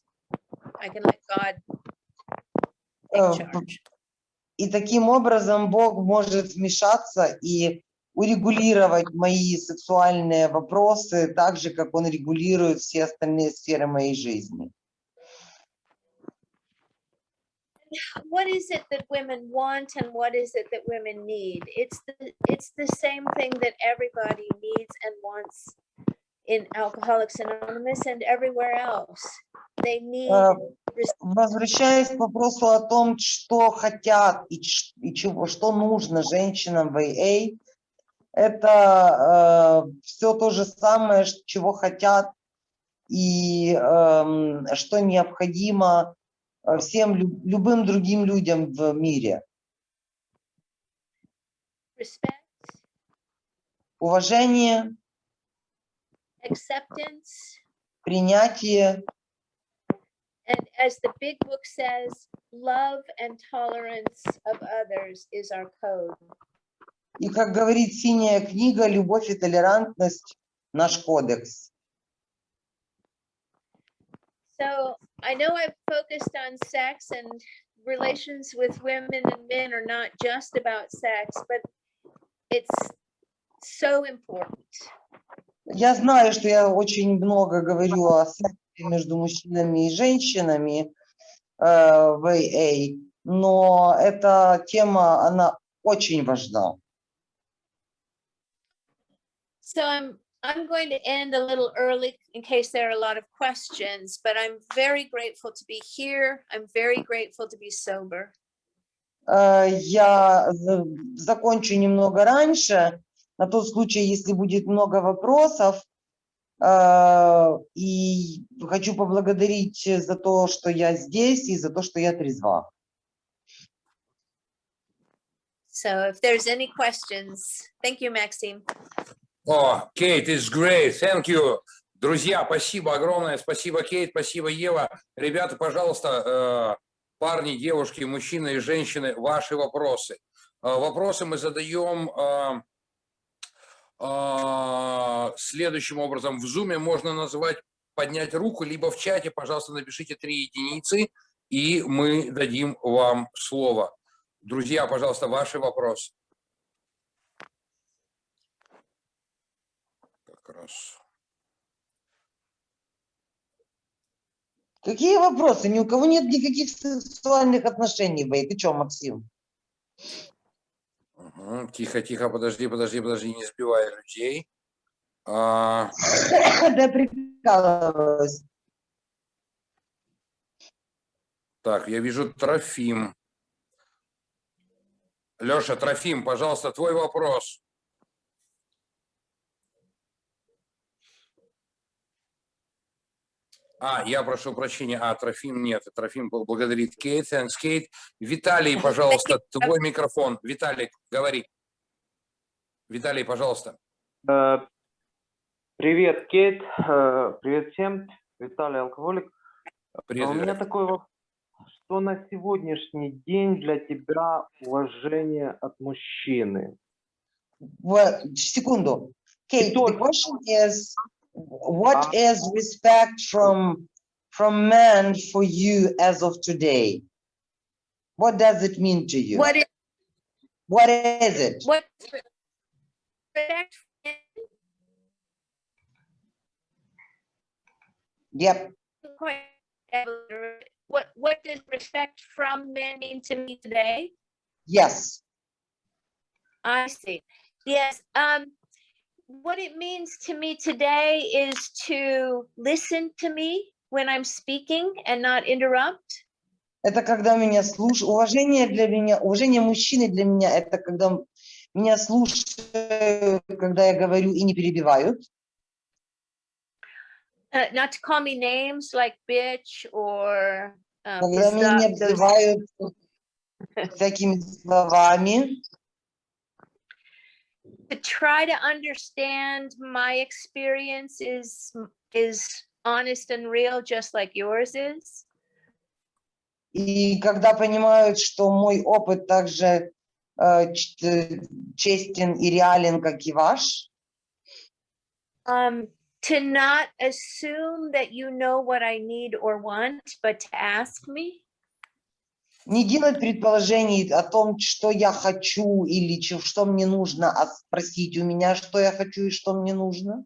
I can let God take charge. И таким образом Бог может вмешаться и урегулировать мои сексуальные вопросы так же, как Он регулирует все остальные сферы моей жизни. What is it that women want and what is it that women need? It's the same thing that everybody needs and wants in Alcoholics Anonymous and everywhere else. They need. Возвращаясь к вопросу о том, что хотят и чего, что нужно женщинам в AA, это все то же самое, чего хотят и что необходимо всем любым другим людям в мире. Respect, уважение, acceptance, принятие. And as the big book says, love and tolerance of others is our code. И как говорит синяя книга, любовь и толерантность – наш кодекс. So I know I've focused on sex, and relations with women and men are not just about sex, but it's so important. Я знаю, что я очень много говорю о сексе между мужчинами и женщинами в AA, но эта тема, она очень важна. So I'm going to end a little early in case there are a lot of questions, but I'm very grateful to be here. I'm very grateful to be sober. Я закончу немного раньше, на тот случай, если будет много вопросов. И хочу поблагодарить за то, что я здесь, и за то, что я трезва. So if there's any questions, thank you, Maxime. Oh, Kate, it's great. Thank you. Друзья, спасибо огромное. Спасибо, Кейт, спасибо, Ева. Ребята, пожалуйста, парни, девушки, мужчины и женщины, ваши вопросы. Вопросы мы задаем следующим образом. В Zoom можно назвать, поднять руку, либо в чате, пожалуйста, напишите 3 единицы, и мы дадим вам слово. Друзья, пожалуйста, ваши вопросы. Как раз. Какие вопросы? Ни у кого нет никаких сексуальных отношений. Ты что, Максим? Тихо, тихо, подожди, не сбивай людей. Да прикалываюсь. Так, я вижу Трофим. Леша, Трофим, пожалуйста, твой вопрос. Я прошу прощения. Трофим нет. Трофим благодарит Кейт. Thanks, Кейт. Виталий, пожалуйста, твой микрофон. Виталий, говори. Виталий, пожалуйста. Привет, Кейт. Привет всем. Виталий, алкоголик. Привет, У меня Виталий. такой вопрос. Что на сегодняшний день для тебя уважение от мужчины? Секунду. Kate, the question is, what is respect from men for you as of today? What does it mean to you? What is it? what respect? Yep. What does respect from men mean to me today? Yes. I see. Yes. What it means to me today is to listen to me when I'm speaking and not interrupt. Это когда меня слушают. Уважение для меня, уважение мужчины для меня, это когда меня слушают, когда я говорю и не перебивают. Not to call me names like bitch or Когда меня не обзывают всякими словами. To try to understand my experience is honest and real, just like yours is. И когда понимают, что мой опыт также честен и реален, как и ваш. To not assume that you know what I need or want, but to ask me. Не делать предположений о том, что я хочу или что мне нужно, а спросить у меня, что я хочу и что мне нужно.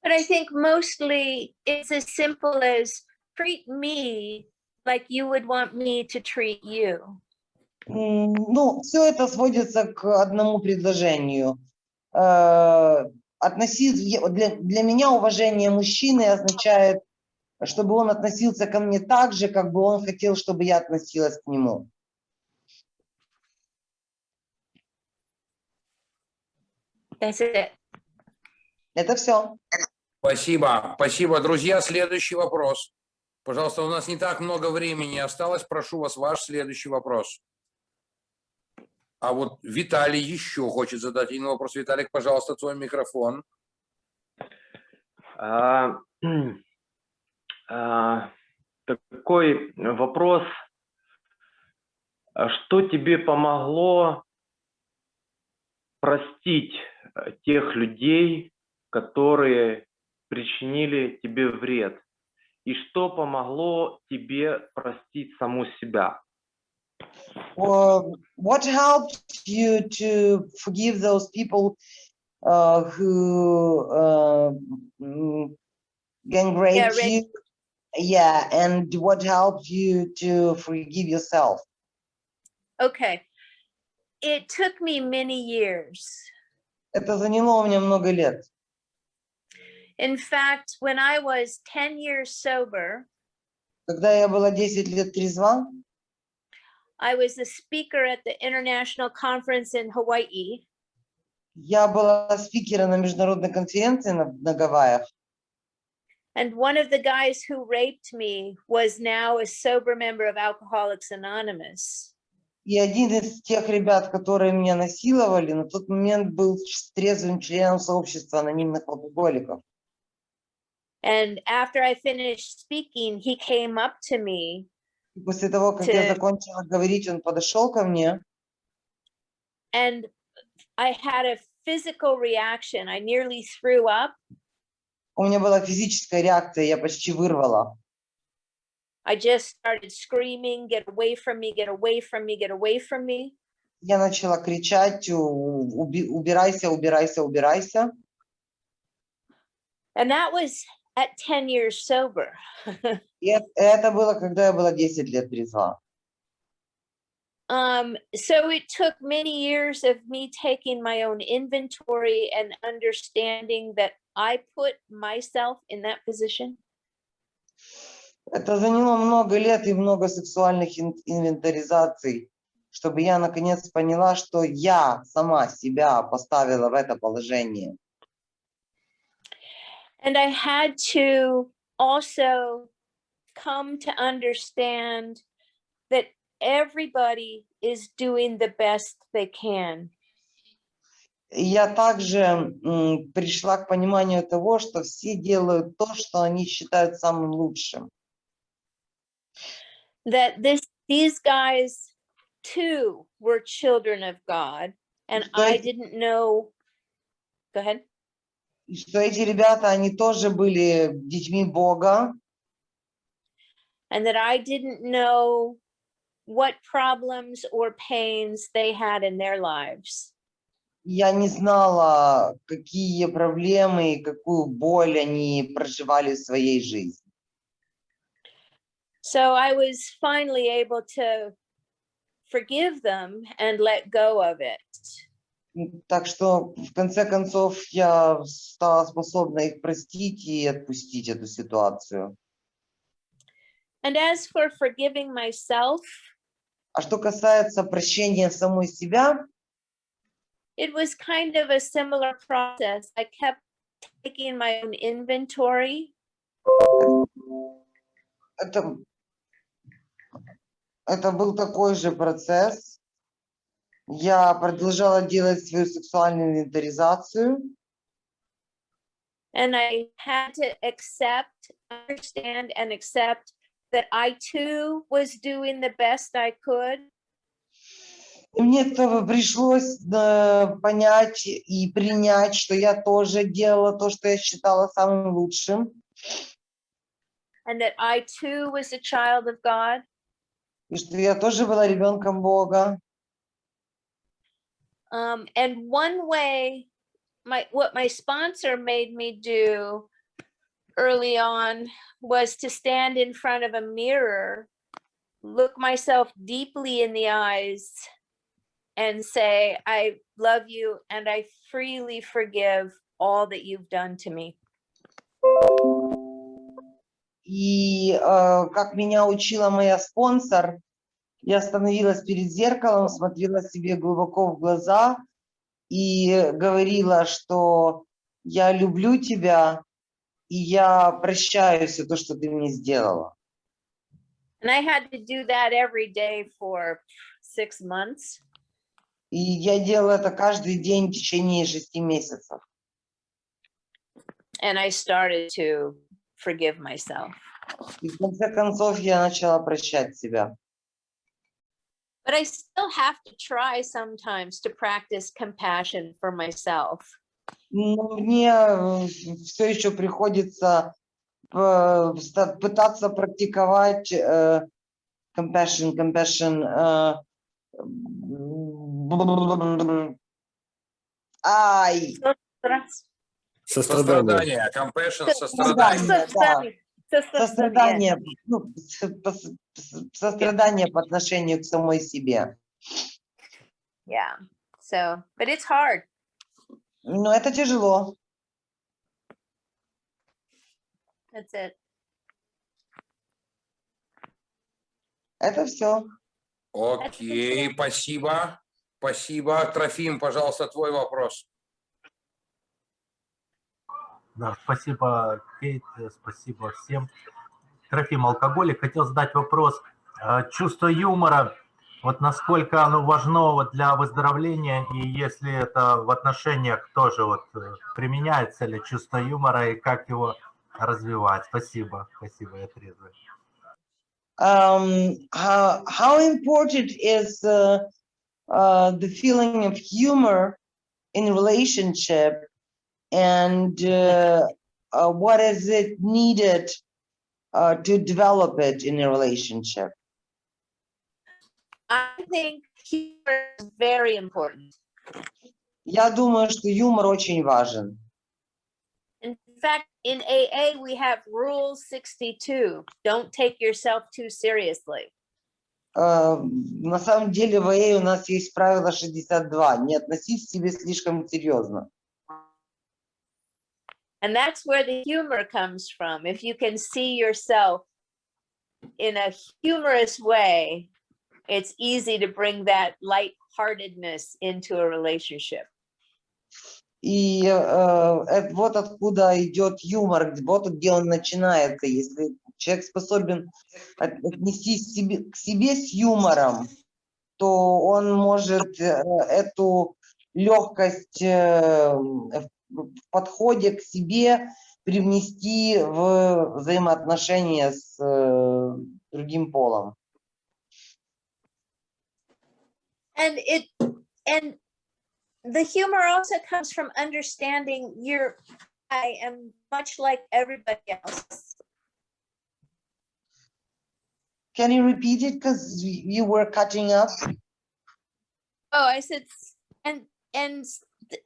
But I think mostly it's as simple as treat me like you would want me to treat you. Ну, все это сводится к одному предложению. Для меня уважение мужчины означает, чтобы он относился ко мне так же, как бы он хотел, чтобы я относилась к нему. That's it. Это все. Спасибо. Спасибо, друзья. Следующий вопрос. Пожалуйста, у нас не так много времени осталось. Прошу вас, ваш следующий вопрос. А вот Виталий еще хочет задать один вопрос. Виталик, пожалуйста, твой микрофон. Такой вопрос. Что тебе помогло простить тех людей, которые причинили тебе вред? И что помогло тебе простить саму себя? What helped you to forgive those people who gang-raped you? Yeah, and what helped you to forgive yourself? Okay. It took me many years. Это заняло у меня много лет. In fact, when I was 10 years sober, когда я была 10 лет трезва, I was the speaker at the international conference in Hawaii. Я была спикером на международной конференции на Гавайях. And one of the guys who raped me was now a sober member of Alcoholics Anonymous. И один из тех ребят, которые меня насиловали, на тот момент был трезвым членом сообщества анонимных алкоголиков. And after I finished speaking, he came up to me. И после того, как я закончила говорить, он подошел ко мне. And I had a physical reaction. I nearly threw up. У меня была физическая реакция, я почти вырвала. I just started screaming, get away from me, get away from me, get away from me. Я начала кричать, убирайся, убирайся, убирайся. And that was at 10 years sober. И это было, когда я была 10 лет трезва. So it took many years of me taking my own inventory and understanding that I put myself in that position. Это заняло много лет и много сексуальных инвентаризаций, чтобы я наконец поняла, что я сама себя поставила в это положение. And I had to also come to understand that everybody is doing the best they can. И я также пришла к пониманию того, что все делают то, что они считают самым лучшим. That these guys too were children of God, and I didn't know. Go ahead. И что эти ребята, они тоже были детьми Бога. And that I didn't know what problems or pains they had in their lives. Я не знала, какие проблемы и какую боль они проживали в своей жизни. So I was finally able to forgive them and let go of it. Так что, в конце концов, я стала способна их простить и отпустить эту ситуацию. And as for forgiving myself, а что касается прощения самой себя, it was kind of a similar process. I kept taking my own inventory. Это был такой же процесс. Я продолжала делать свою сексуальную инвентаризацию. And I had to understand and accept that I too was doing the best I could. И мне этого пришлось понять и принять, что я тоже делала то, что я считала самым лучшим. And that I too was a child of God. И что я тоже была ребенком Бога. And one way, what my sponsor made me do early on was to stand in front of a mirror, look myself deeply in the eyes, and say, I love you and I freely forgive all that you've done to me. И как меня учила моя спонсор, я становилась перед зеркалом, смотрела себе глубоко в глаза и говорила, что я люблю тебя, и я прощаю все то, что ты мне сделала. And I had to do that every day for 6 months. И я делала это каждый день в течение 6 месяцев. And I started to forgive myself. И в конце концов я начала прощать себя. But I still have to try sometimes to practice compassion for myself. Но мне все еще приходится пытаться практиковать compassion. Сострадание. Compassion, сострадание. Сострадание, сострадание по отношению к самой себе. Yeah. So, but it's hard. Но это тяжело. That's it. Это все. Окей, спасибо. Спасибо. Трофим, пожалуйста, твой вопрос. Да, спасибо, Кейт, спасибо всем. Трофим, алкоголик. Хотел задать вопрос. Чувство юмора, вот насколько оно важно вот для выздоровления, и если это в отношениях тоже вот применяется ли чувство юмора, и как его развивать? Спасибо, спасибо, я трезвый. How important is the feeling of humor in relationship, and what is it needed to develop it in a relationship? I think humor is very important. Я думаю, что юмор очень важен. In fact, in AA, we have Rule 62. Don't take yourself too seriously. На самом деле в АЭ у нас есть правило 62. Не относись к себе слишком серьезно. And that's where the humor comes from. If you can see yourself in a humorous way, it's easy to bring that lightheartedness into a relationship. И вот откуда идет юмор, вот где он начинается. Если человек способен отнестись к себе с юмором, то он может эту легкость в подходе к себе привнести в взаимоотношения с другим полом. And the humor also comes from understanding I am much like everybody else. Can you repeat it? Because you were cutting up. Oh, I said, and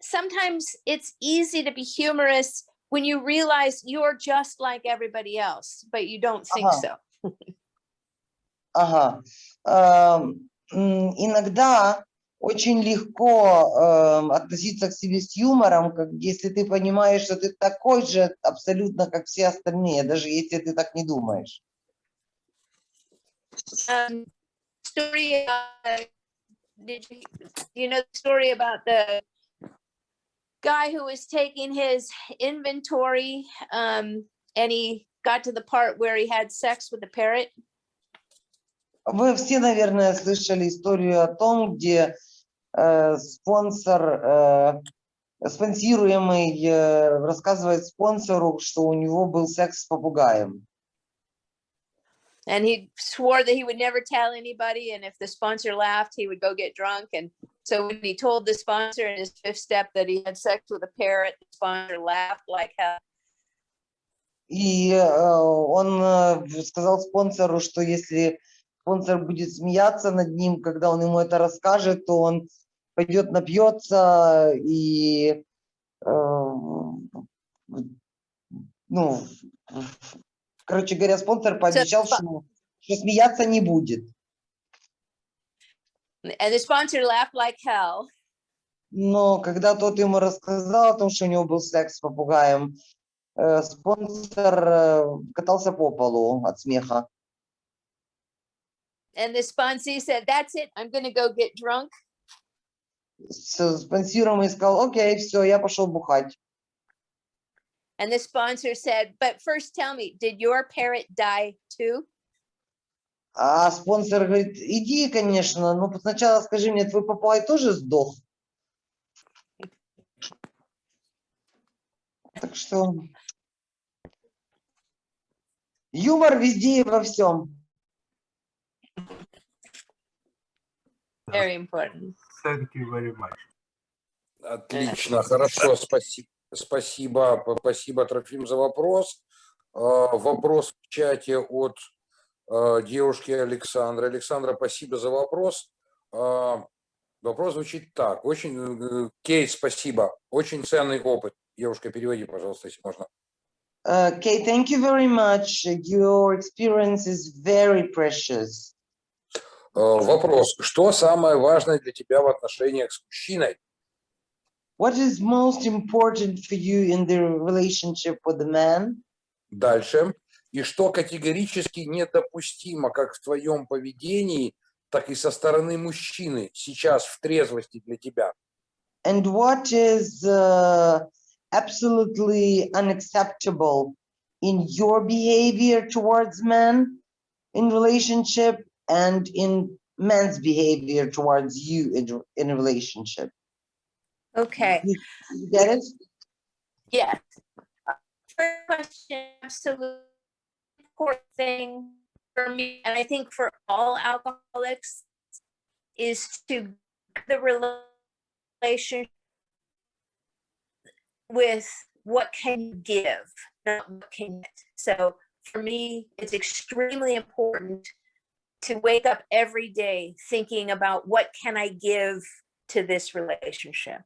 sometimes it's easy to be humorous when you realize you're just like everybody else, but you don't think so. Ага. Иногда очень легко относиться к себе с юмором, как если ты понимаешь, что ты такой же абсолютно, как все остальные, даже если ты так не думаешь. Story. You know the story about the guy who was taking his inventory, and he got to the part where he had sex with the parrot? Вы все, наверное, слышали историю о том, где спонсируемый рассказывает спонсору, что у него был секс с попугаем. And he swore that he would never tell anybody, and if the sponsor laughed, he would go get drunk. And so when he told the sponsor in his fifth step that he had sex with a parrot, the sponsor laughed like hell. И он сказал спонсору, что если спонсор будет смеяться над ним, когда он ему это расскажет, то он пойдет напьется и, ну, короче говоря, спонсор пообещал, что смеяться не будет. And the sponsor laughed like hell. Но когда тот ему рассказал о том, что у него был секс с попугаем, спонсор катался по полу от смеха. And the sponsee said, "That's it, I'm going to go get drunk." Спонсируемый сказал: окей, все, я пошел бухать. And the sponsor said, "But first tell me, did your parrot die too?" А спонсор говорит: иди, конечно, но сначала скажи мне, твой попугай тоже сдох? Так что юмор везде и во всем. Very important. Thank you very much. Отлично, хорошо, спасибо, Трофим, за вопрос. Вопрос в чате от девушки Александры. Александра, спасибо за вопрос. Вопрос звучит так. Кейт, спасибо. Очень ценный опыт. Девушка, переводи, пожалуйста, если можно. Kate, thank you very much. Your experience is very precious. Вопрос. Что самое важное для тебя в отношениях с мужчиной? What is most important for you in the relationship with the man? Дальше. И что категорически недопустимо как в твоем поведении, так и со стороны мужчины сейчас в трезвости для тебя? And what is absolutely unacceptable in your behavior towards men in relationship and in men's behavior towards you in a relationship? Okay. You get it? Yes. First question, absolutely important thing for me, and I think for all alcoholics, is to the relationship with what can you give, not what can you get. So for me, it's extremely important to wake up every day thinking about what can I give to this relationship.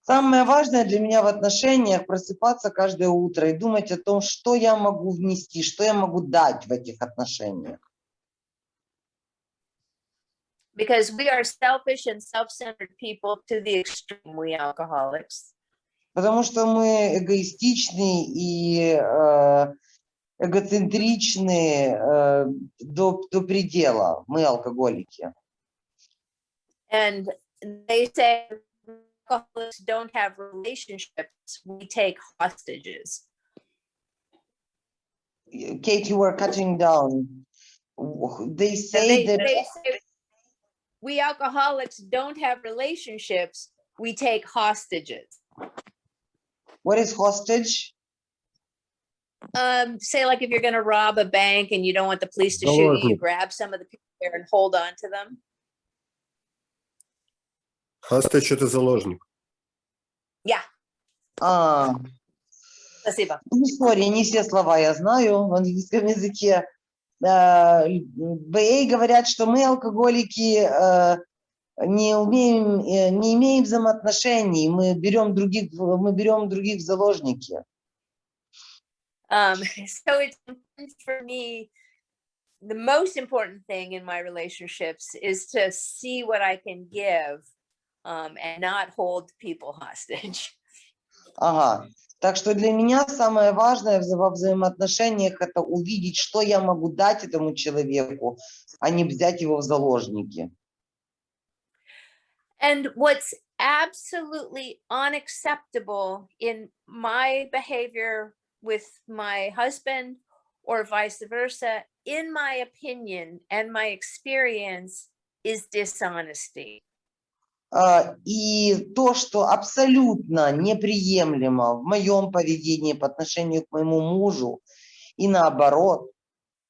Самое важное для меня в отношениях — просыпаться каждое утро и думать о том, что я могу внести, что я могу дать в этих отношениях. Because we are selfish and self-centered people to the extreme, we alcoholics. Потому что мы эгоистичны и эгоцентричны до предела. Мы алкоголики. And they say alcoholics don't have relationships, we take hostages. Kate, you were cutting down. They say that they say we alcoholics don't have relationships, we take hostages. What is hostage? Say like if you're going to rob a bank and you don't want the police to shoot you, you grab some of the people there and hold on to them. Hostage — это заложник. Yeah. Спасибо. История, не все слова я знаю в английском языке. В АА говорят, что мы алкоголики не имеем взаимоотношений, мы берем других в заложники. So it's important for me, the most important thing in my relationships is to see what I can give and not hold people hostage. Ага. Так что для меня самое важное во взаимоотношениях — это увидеть, что я могу дать этому человеку, а не взять его в заложники. And what's absolutely unacceptable in my behavior with my husband or vice versa, in my opinion and my experience, is dishonesty. И то, что абсолютно неприемлемо в моем поведении по отношению к моему мужу, и наоборот,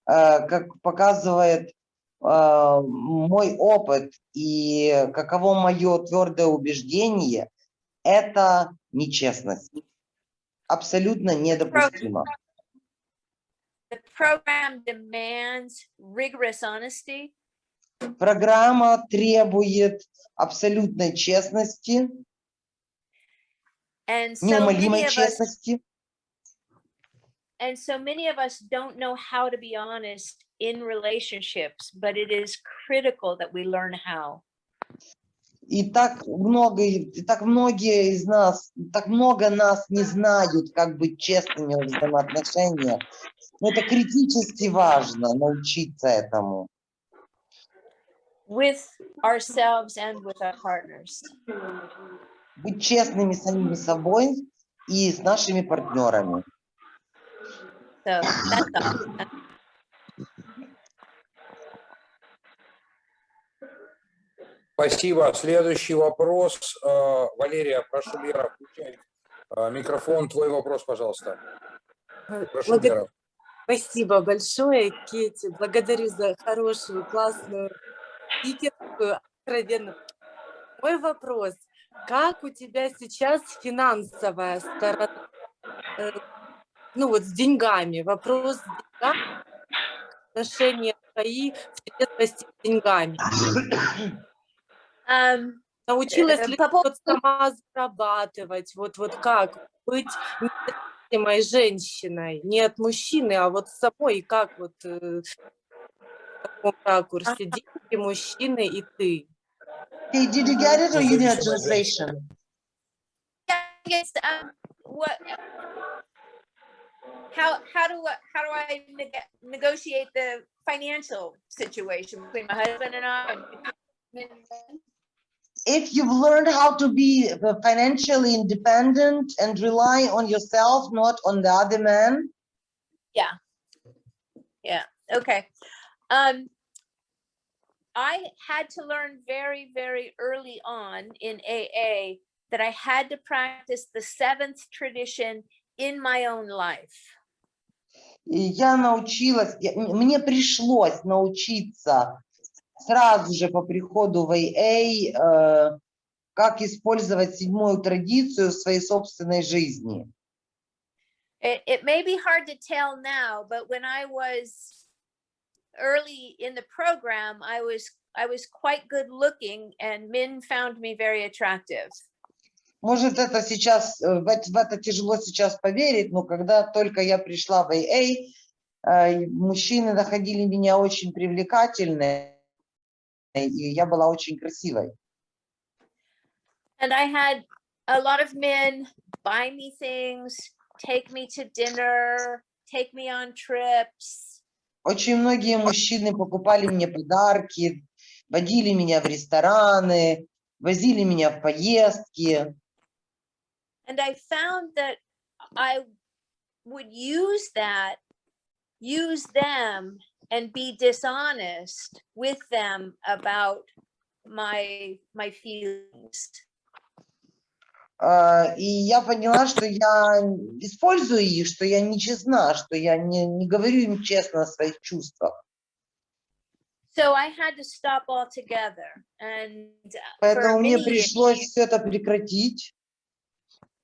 как показывает мой опыт и каково мое твердое убеждение, это нечестность. Абсолютно недопустимо. The program demands rigorous honesty. Программа требует абсолютной честности, неумолимой честности. And so many of us don't know how to be honest in relationships, but it is critical that we learn how. И так многие из нас, так много нас не знают, как быть честными в взаимоотношениях. Но это критически важно научиться этому. With ourselves and with our partners. Быть честными с самими собой и с нашими партнерами. So that's all. Спасибо. Следующий вопрос. Валерия, прошу, Лера, включай микрофон. Твой вопрос, пожалуйста. Прошу, Лера. Спасибо большое, Кейти. Благодарю за хорошую, классную спикерскую, откровенно. Мой вопрос. Как у тебя сейчас финансовая сторона? Ну вот с деньгами. Вопрос с деньгами, отношения твои в трезвости с деньгами. Научилась ли ты сама зарабатывать? Вот как быть независимой женщиной? Не от мужчины, а вот самой, как вот в таком ракурсе? Деньги, мужчины и ты. Hey, did you get it or you need a translation? Yes. What? How do I negotiate the financial situation between my husband and I? If you've learned how to be financially independent and rely on yourself, not on the other man. Yeah. Okay. I had to learn very, very early on in AA that I had to practice the seventh tradition in my own life. Я научилась, мне пришлось научиться сразу же по приходу в АА, как использовать седьмую традицию в своей собственной жизни. It may be hard to tell now, but when I was early in the program, I was quite good looking, and men found me very attractive. Может, это сейчас, в это тяжело сейчас поверить, но когда только я пришла в АА, мужчины находили меня очень привлекательной. и я была очень красивой. And I had a lot of men buy me things, take me to dinner, take me on trips. Очень многие мужчины покупали мне подарки, водили меня в рестораны, возили меня в поездки. And I found that I would use them and be dishonest with them about my feelings. И я поняла, что я использую их, что я нечестна, что я не говорю им честно о своих чувствах. So I had to stop altogether. And Поэтому мне пришлось все это прекратить.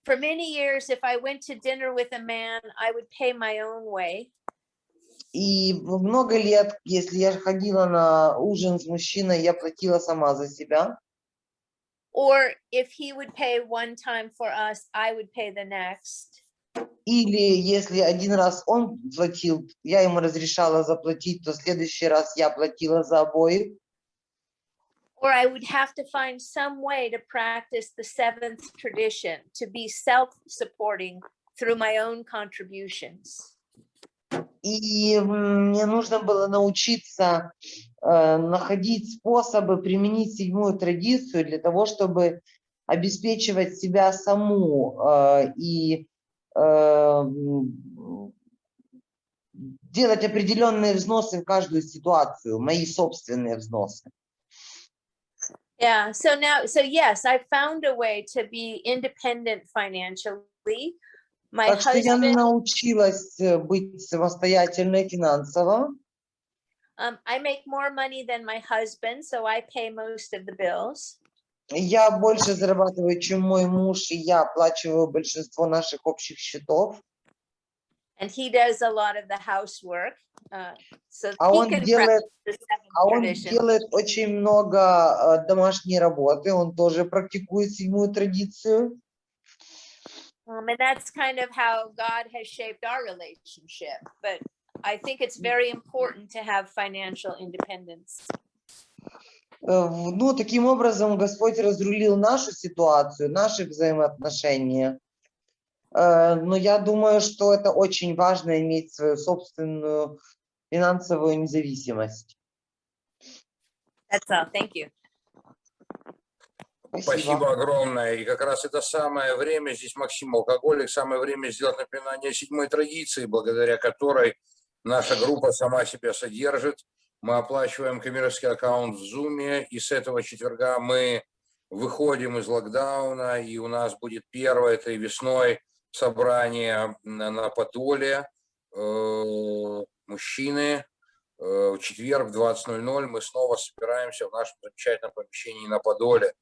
For many years, if I went to dinner with a man, I would pay my own way. И много лет, если я ходила на ужин с мужчиной, я платила сама за себя. Or if he would pay one time for us, I would pay the next. Или если один раз он платил, я ему разрешала заплатить, то в следующий раз я платила за обоих. Or I would have to find some way to practice the seventh tradition, to be self-supporting through my own contributions. И мне нужно было научиться находить способы применить седьмую традицию для того, чтобы обеспечивать себя саму и делать определенные взносы в каждую ситуацию, мои собственные взносы. Yeah, so yes, I found a way to be independent financially. Так что я научилась быть самостоятельной финансово. I make more money than my husband, so I pay most of the bills. Я больше зарабатываю, чем мой муж, и я оплачиваю большинство наших общих счетов. And he does a lot of the housework. So он делает очень много домашней работы, он тоже практикует седьмую традицию. And that's kind of how God has shaped our relationship. But I think it's very important to have financial independence. Ну, таким образом Господь разрулил нашу ситуацию, наши взаимоотношения. Но я думаю, что это очень важно иметь свою собственную финансовую независимость. That's all. Thank you. Спасибо огромное. И как раз это самое время, здесь Максим Алкоголик, самое время сделать напоминание седьмой традиции, благодаря которой наша группа сама себя содержит. Мы оплачиваем коммерческий аккаунт в Zoom, и с этого четверга мы выходим из локдауна, и у нас будет первое этой весной собрание на Подоле. Мужчины, в четверг в 20:00 мы снова собираемся в нашем замечательном помещении на Подоле.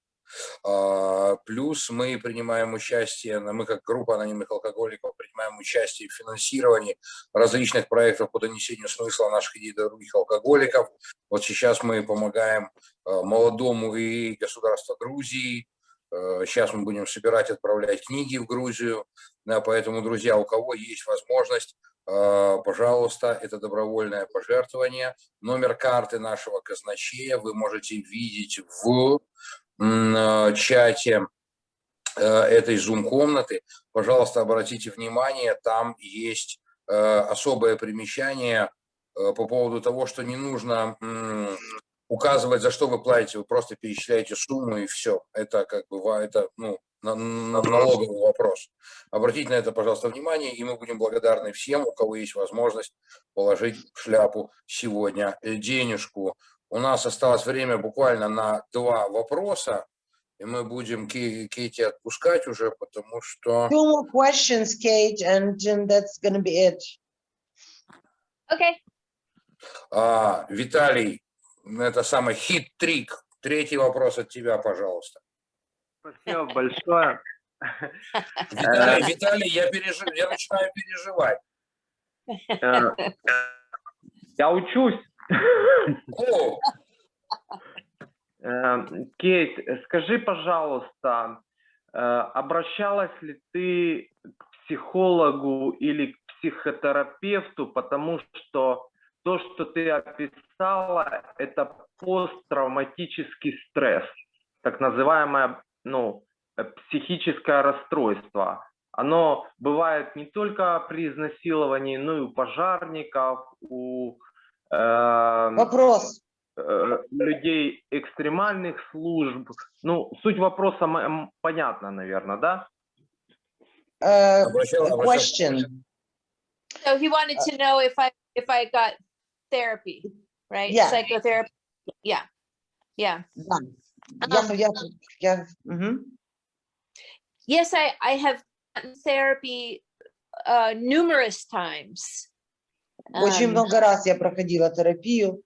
Плюс мы принимаем участие, мы как группа анонимных алкоголиков принимаем участие в финансировании различных проектов по донесению смысла наших идей до других алкоголиков. Вот сейчас мы помогаем молодому и государству Грузии. Сейчас мы будем собирать, отправлять книги в Грузию. Поэтому, друзья, у кого есть возможность, пожалуйста, это добровольное пожертвование. Номер карты нашего казначея вы можете видеть в чате этой Zoom-комнаты. Пожалуйста, обратите внимание, там есть особое примечание по поводу того, что не нужно указывать, за что вы платите, вы просто перечисляете сумму и все. Это как бы это, налоговый вопрос. Обратите на это, пожалуйста, внимание, и мы будем благодарны всем, у кого есть возможность положить в шляпу сегодня денежку. У нас осталось время буквально на 2 вопроса, и мы будем Кейти отпускать уже, потому что... 2 more questions, Kate, and that's gonna be it. Okay. Виталий, это самый хит-трик. 3-й вопрос от тебя, пожалуйста. Спасибо большое. Виталий, я начинаю переживать. Я учусь. Кейт, скажи, пожалуйста, обращалась ли ты к психологу или к психотерапевту, потому что то, что ты описала, это посттравматический стресс, так называемое, ну, психическое расстройство. Оно бывает не только при изнасиловании, но и у пожарников, у Вопрос. людей экстремальных служб. Ну, суть вопроса понятна, наверное, да? Question. So he wanted to know if I got therapy, right? Yeah. Psychotherapy. Yeah. Yeah. Yes, I have gotten therapy numerous times. Очень много раз я проходила терапию.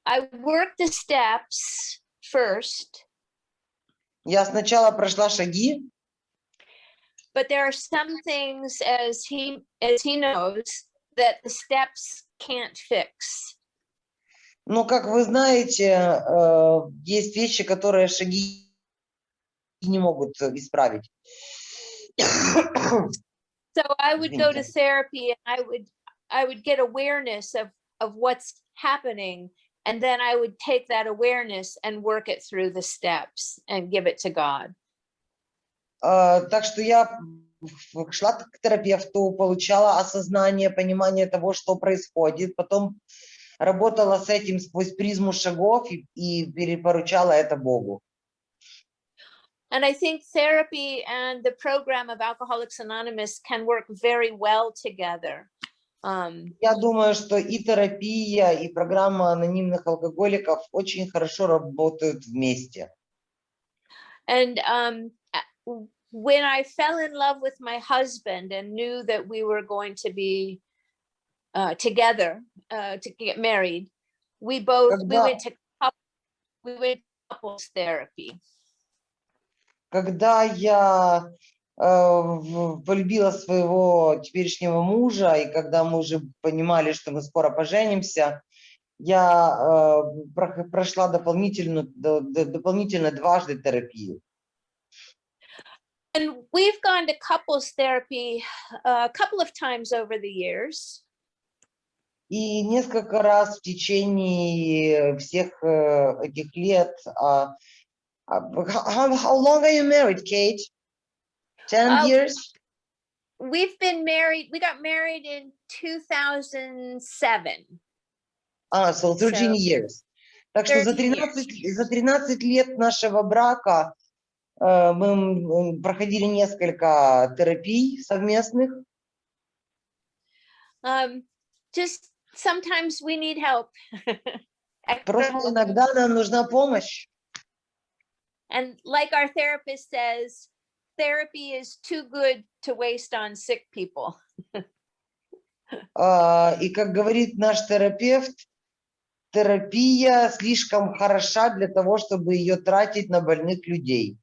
I worked the steps first. Я сначала прошла шаги. But there are some things, as he knows, that the steps can't fix. Но, как вы знаете, есть вещи, которые шаги не могут исправить. So I would go to therapy and I would get awareness of what's happening, and then I would take that awareness and work it through the steps and give it to God. Так что я шла к терапевту, получала осознание, понимание того, что происходит, потом работала с этим сквозь призму шагов и перепоручала это Богу. And I think therapy and the program of Alcoholics Anonymous can work very well together. Я думаю, что и терапия, и программа анонимных алкоголиков очень хорошо работают вместе. And when I fell in love with my husband and knew that we were going to be together to get married, we went to couples therapy. Когда я полюбила своего теперешнего мужа, и когда мы уже понимали, что мы скоро поженимся, я прошла дополнительно дважды терапию. And we've gone to couples therapy a couple of times over the years. И несколько раз в течение всех этих лет. How long are you married, Kate? 10 years? We've been married. We got married in 2007. So 13 years. Так что за 13 лет нашего брака мы проходили несколько терапий совместных. Just sometimes we need help. Просто иногда нам нужна помощь. And like our therapist says, therapy is too good to waste on sick people. И как говорит наш терапевт, терапия слишком хороша для того, чтобы ее тратить на больных людей.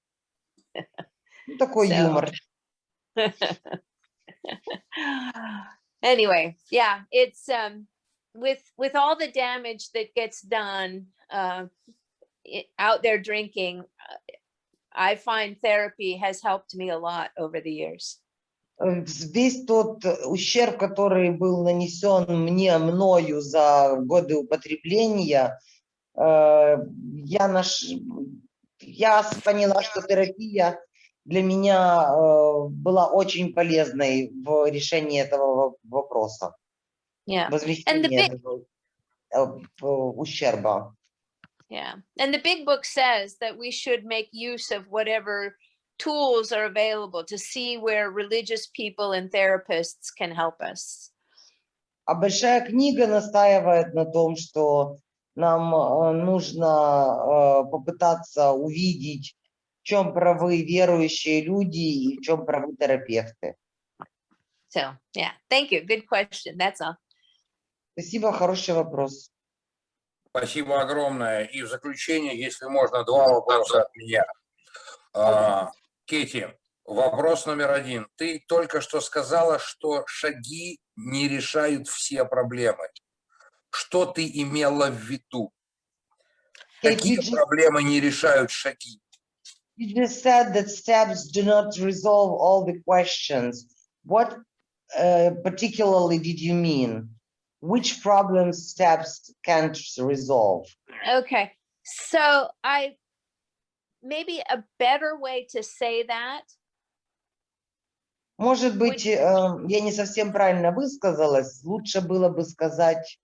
Такой юмор. Anyway, yeah, it's with all the damage that gets done out there drinking, I find therapy has helped me a lot over the years. Весь тот ущерб, который был нанесен мною за годы употребления, я поняла, что терапия для меня была очень полезной в решении этого вопроса. Возмещения ущерба. Yeah, and the big book says that we should make use of whatever tools are available to see where religious people and therapists can help us. А большая книга настаивает на том, что нам нужно попытаться увидеть, в чем правы верующие люди и в чем правы терапевты. So, yeah, thank you. Good question. That's all. Спасибо, хороший вопрос. Спасибо огромное. И в заключение, если можно, 2 вопроса от меня. Кейти, вопрос номер 1. Ты только что сказала, что шаги не решают все проблемы. Что ты имела в виду? Какие проблемы не решают шаги? You just said that steps do not resolve all the questions. What particularly did you mean? which problem steps can't resolve? Okay, so maybe a better way to say that. Может быть, я не совсем правильно высказалась. Лучше было бы сказать,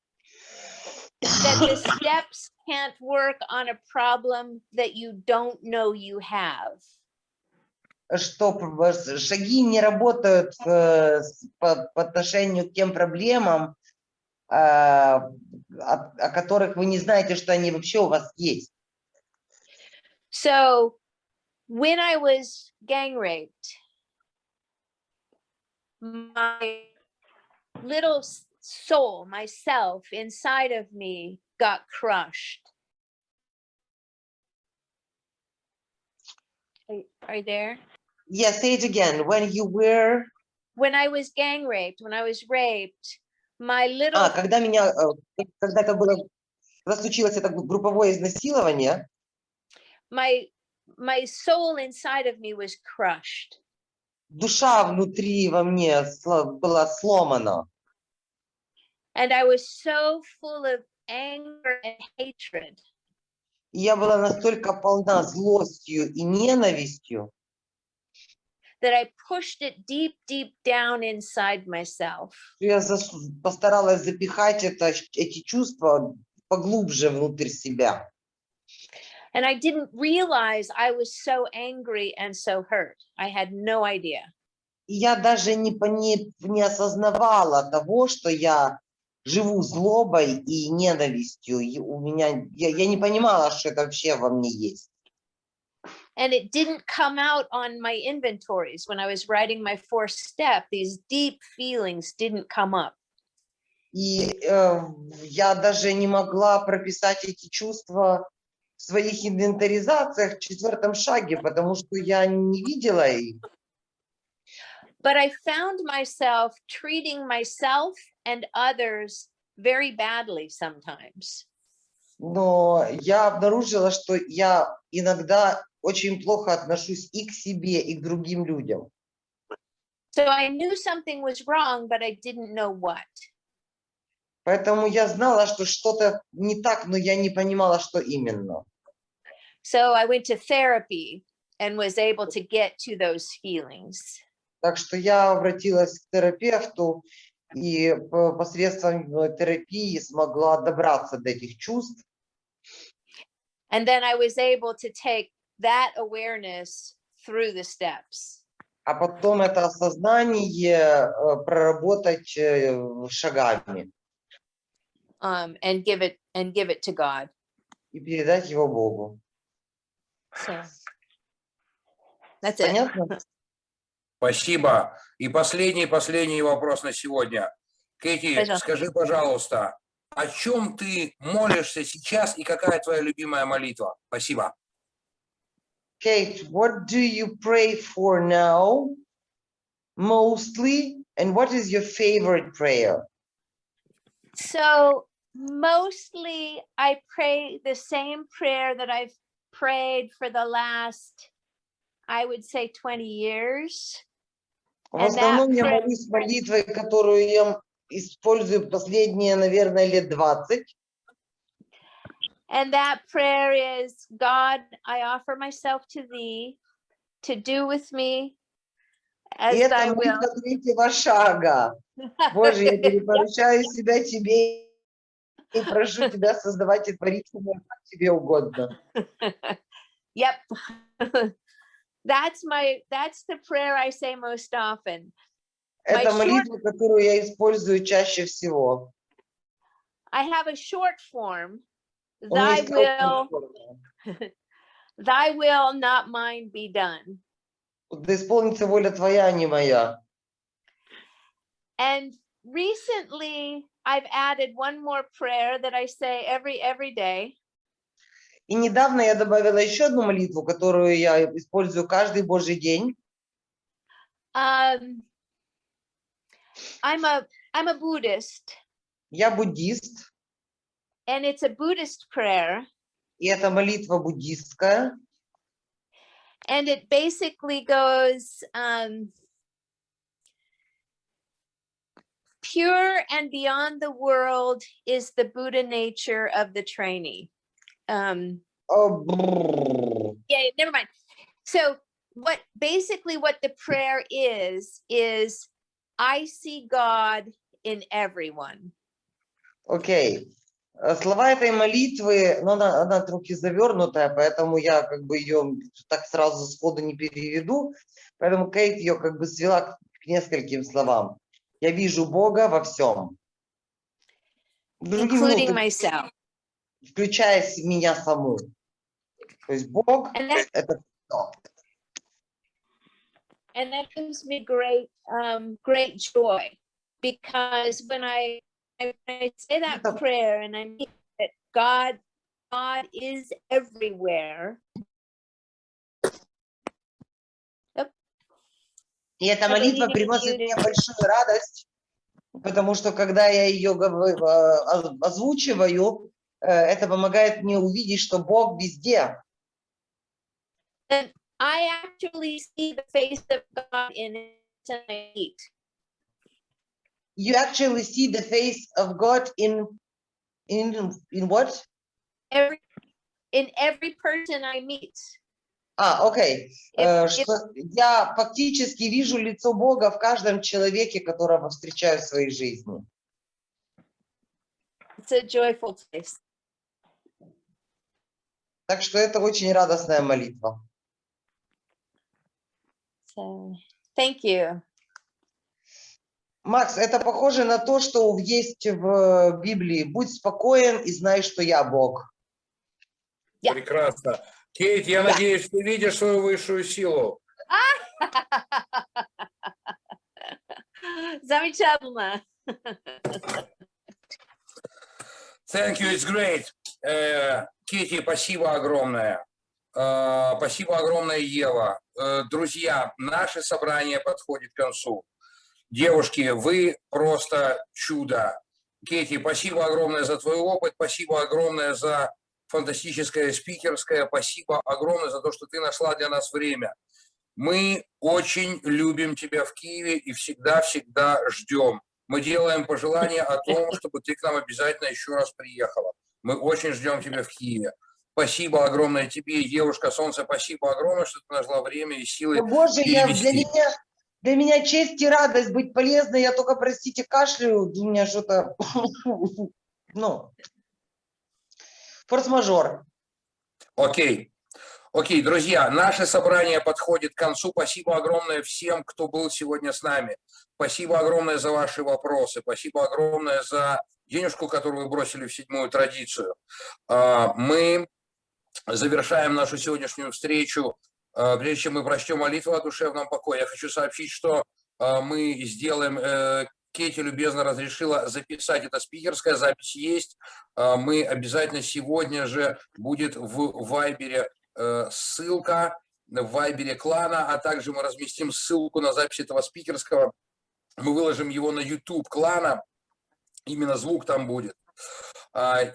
That the steps can't work on a problem that you don't know you have. что шаги не работают по отношению к тем проблемам, о которых вы не знаете, что они вообще у вас есть. So when I was gang raped, my little soul, myself inside of me got crushed. Are you there? Yeah, say it again. When I was gang raped, when I was raped, my little... когда случилось это групповое изнасилование, my soul inside of me was crushed. Душа внутри во мне была сломана. And I was so full of anger and hatred. И я была настолько полна злостью и ненавистью, that I pushed it deep, deep down inside myself. Я постаралась запихать эти чувства поглубже внутрь себя. And I didn't realize I was so angry and so hurt. I had no idea. И я даже не осознавала того, что я живу злобой и ненавистью. И я не понимала, что это вообще во мне есть. And it didn't come out on my inventories when I was writing my fourth step. These deep feelings didn't come up. И я даже не могла прописать эти чувства в своих инвентаризациях в 4-м шаге, потому что я не видела их. But I found myself treating myself and others very badly sometimes. Но я обнаружила, что я иногда очень плохо отношусь и к себе, и к другим людям. So I knew something was wrong, but I didn't know what. Поэтому я знала, что что-то не так, но я не понимала, что именно. So I went to therapy and was able to get to those feelings. Так что я обратилась к терапевту и посредством терапии смогла добраться до этих чувств. And then I was able to take that awareness through the steps. А потом это осознание проработать шагами. And give it to God. И передать его Богу. So, that's it. Понятно? Спасибо. И последний вопрос на сегодня. Кейти, скажи, пожалуйста, о чем ты молишься сейчас и какая твоя любимая молитва? Спасибо. Kate, what do you pray for now, mostly, and what is your favorite prayer? So mostly I pray the same prayer that I've prayed for the last, I would say, 20 years. В основном я молюсь молитвой, которую я использую последние, наверное, лет 20. And that prayer is, God, I offer myself to thee to do with me as thy will. Это молитва 3-го шага. Боже, я перепоручаю себя тебе и прошу тебя создавать и творить меня, как тебе угодно. Yep. That's the prayer I say most often. Это молитва, которую я использую чаще всего. I have a short form. Thy will, not mine, be done. Да исполнится воля твоя, а не моя. And recently, I've added one more prayer that I say every day. И недавно я добавила еще одну молитву, которую я использую каждый Божий день. I'm a Buddhist. Я буддист. And it's a Buddhist prayer. И это молитва буддистская. And it basically goes, pure and beyond the world is the Buddha nature of the trainee. Yeah, never mind. So basically what the prayer is I see God in everyone. Окей. Слова этой молитвы, ну, она трохи завернутая, поэтому я как бы ее так сразу сходу не переведу. Поэтому Кейт ее как бы свела к нескольким словам. Я вижу Бога во всем. Including myself. Включая меня саму. То есть Бог — это все. And that gives me great joy, because when I say that prayer and I mean that God is everywhere. И эта молитва приносит мне большую радость, потому что когда я ее озвучиваю, это помогает мне увидеть, что Бог везде. And I actually see the face of God in everything I eat. You actually see the face of God in what? In every person I meet. Окей. Я фактически вижу лицо Бога в каждом человеке, которого встречаю в своей жизни. It's a joyful place. Так что это очень радостная молитва. So, thank you. Макс, это похоже на то, что есть в Библии. Будь спокоен и знай, что я Бог. Yeah. Прекрасно. Кейт, я надеюсь, ты видишь свою высшую силу. Замечательно. Thank you, it's great. Кейти, спасибо огромное. Спасибо огромное, Ева. Друзья, наше собрание подходит к концу. Девушки, вы просто чудо. Кейти, спасибо огромное за твой опыт, спасибо огромное за фантастическое спикерское, спасибо огромное за то, что ты нашла для нас время. Мы очень любим тебя в Киеве и всегда-всегда ждем. Мы делаем пожелания о том, чтобы ты к нам обязательно еще раз приехала. Мы очень ждем тебя в Киеве. Спасибо огромное тебе, девушка Солнце, спасибо огромное, что ты нашла время и силы. Боже, для меня честь и радость быть полезной. Я только, простите, кашляю. У меня что-то... Ну, форс-мажор. Окей, друзья, наше собрание подходит к концу. Спасибо огромное всем, кто был сегодня с нами. Спасибо огромное за ваши вопросы. Спасибо огромное за денежку, которую вы бросили в 7-ю традицию. Мы завершаем нашу сегодняшнюю встречу. Прежде чем мы прочтем молитву о душевном покое, я хочу сообщить, что мы сделаем... Кейти любезно разрешила записать это спикерское, запись есть. Мы обязательно сегодня же будет в Вайбере ссылка, в Вайбере Клана, а также мы разместим ссылку на запись этого спикерского. Мы выложим его на YouTube Клана, именно звук там будет.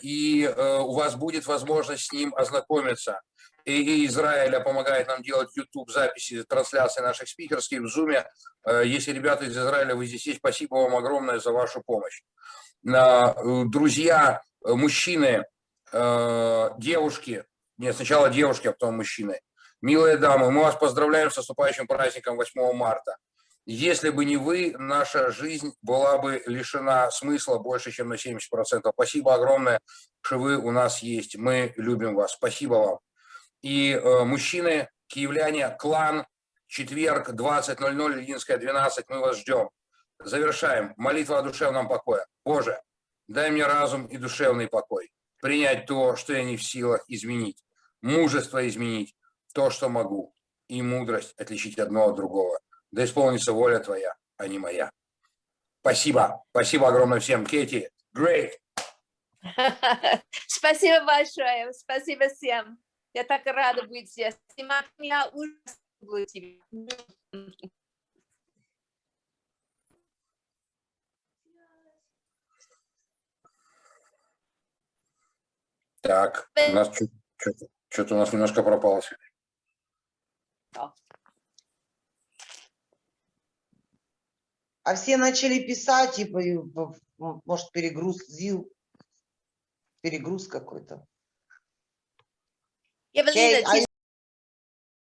И у вас будет возможность с ним ознакомиться. И Израиля помогает нам делать YouTube-записи, трансляции наших спикерских в Zoom. Если ребята из Израиля, вы здесь есть, спасибо вам огромное за вашу помощь. Друзья, мужчины, девушки, нет, сначала девушки, а потом мужчины. Милые дамы, мы вас поздравляем с наступающим праздником 8 марта. Если бы не вы, наша жизнь была бы лишена смысла больше, чем на 70%. Спасибо огромное, что вы у нас есть. Мы любим вас. Спасибо вам. И мужчины, киевляне, Клан, четверг, 20:00, Ильинская, 12, мы вас ждем. Завершаем. Молитва о душевном покое. Боже, дай мне разум и душевный покой. Принять то, что я не в силах изменить. Мужество изменить то, что могу. И мудрость отличить одно от другого. Да исполнится воля твоя, а не моя. Спасибо. Спасибо огромное всем. Кейти, great. Спасибо большое. Спасибо всем. Я так рада быть здесь. Я ужасно люблю тебя. Так, у нас что-то у нас немножко пропало сегодня. А все начали писать, типа, может, перегруз какой-то. Евелина,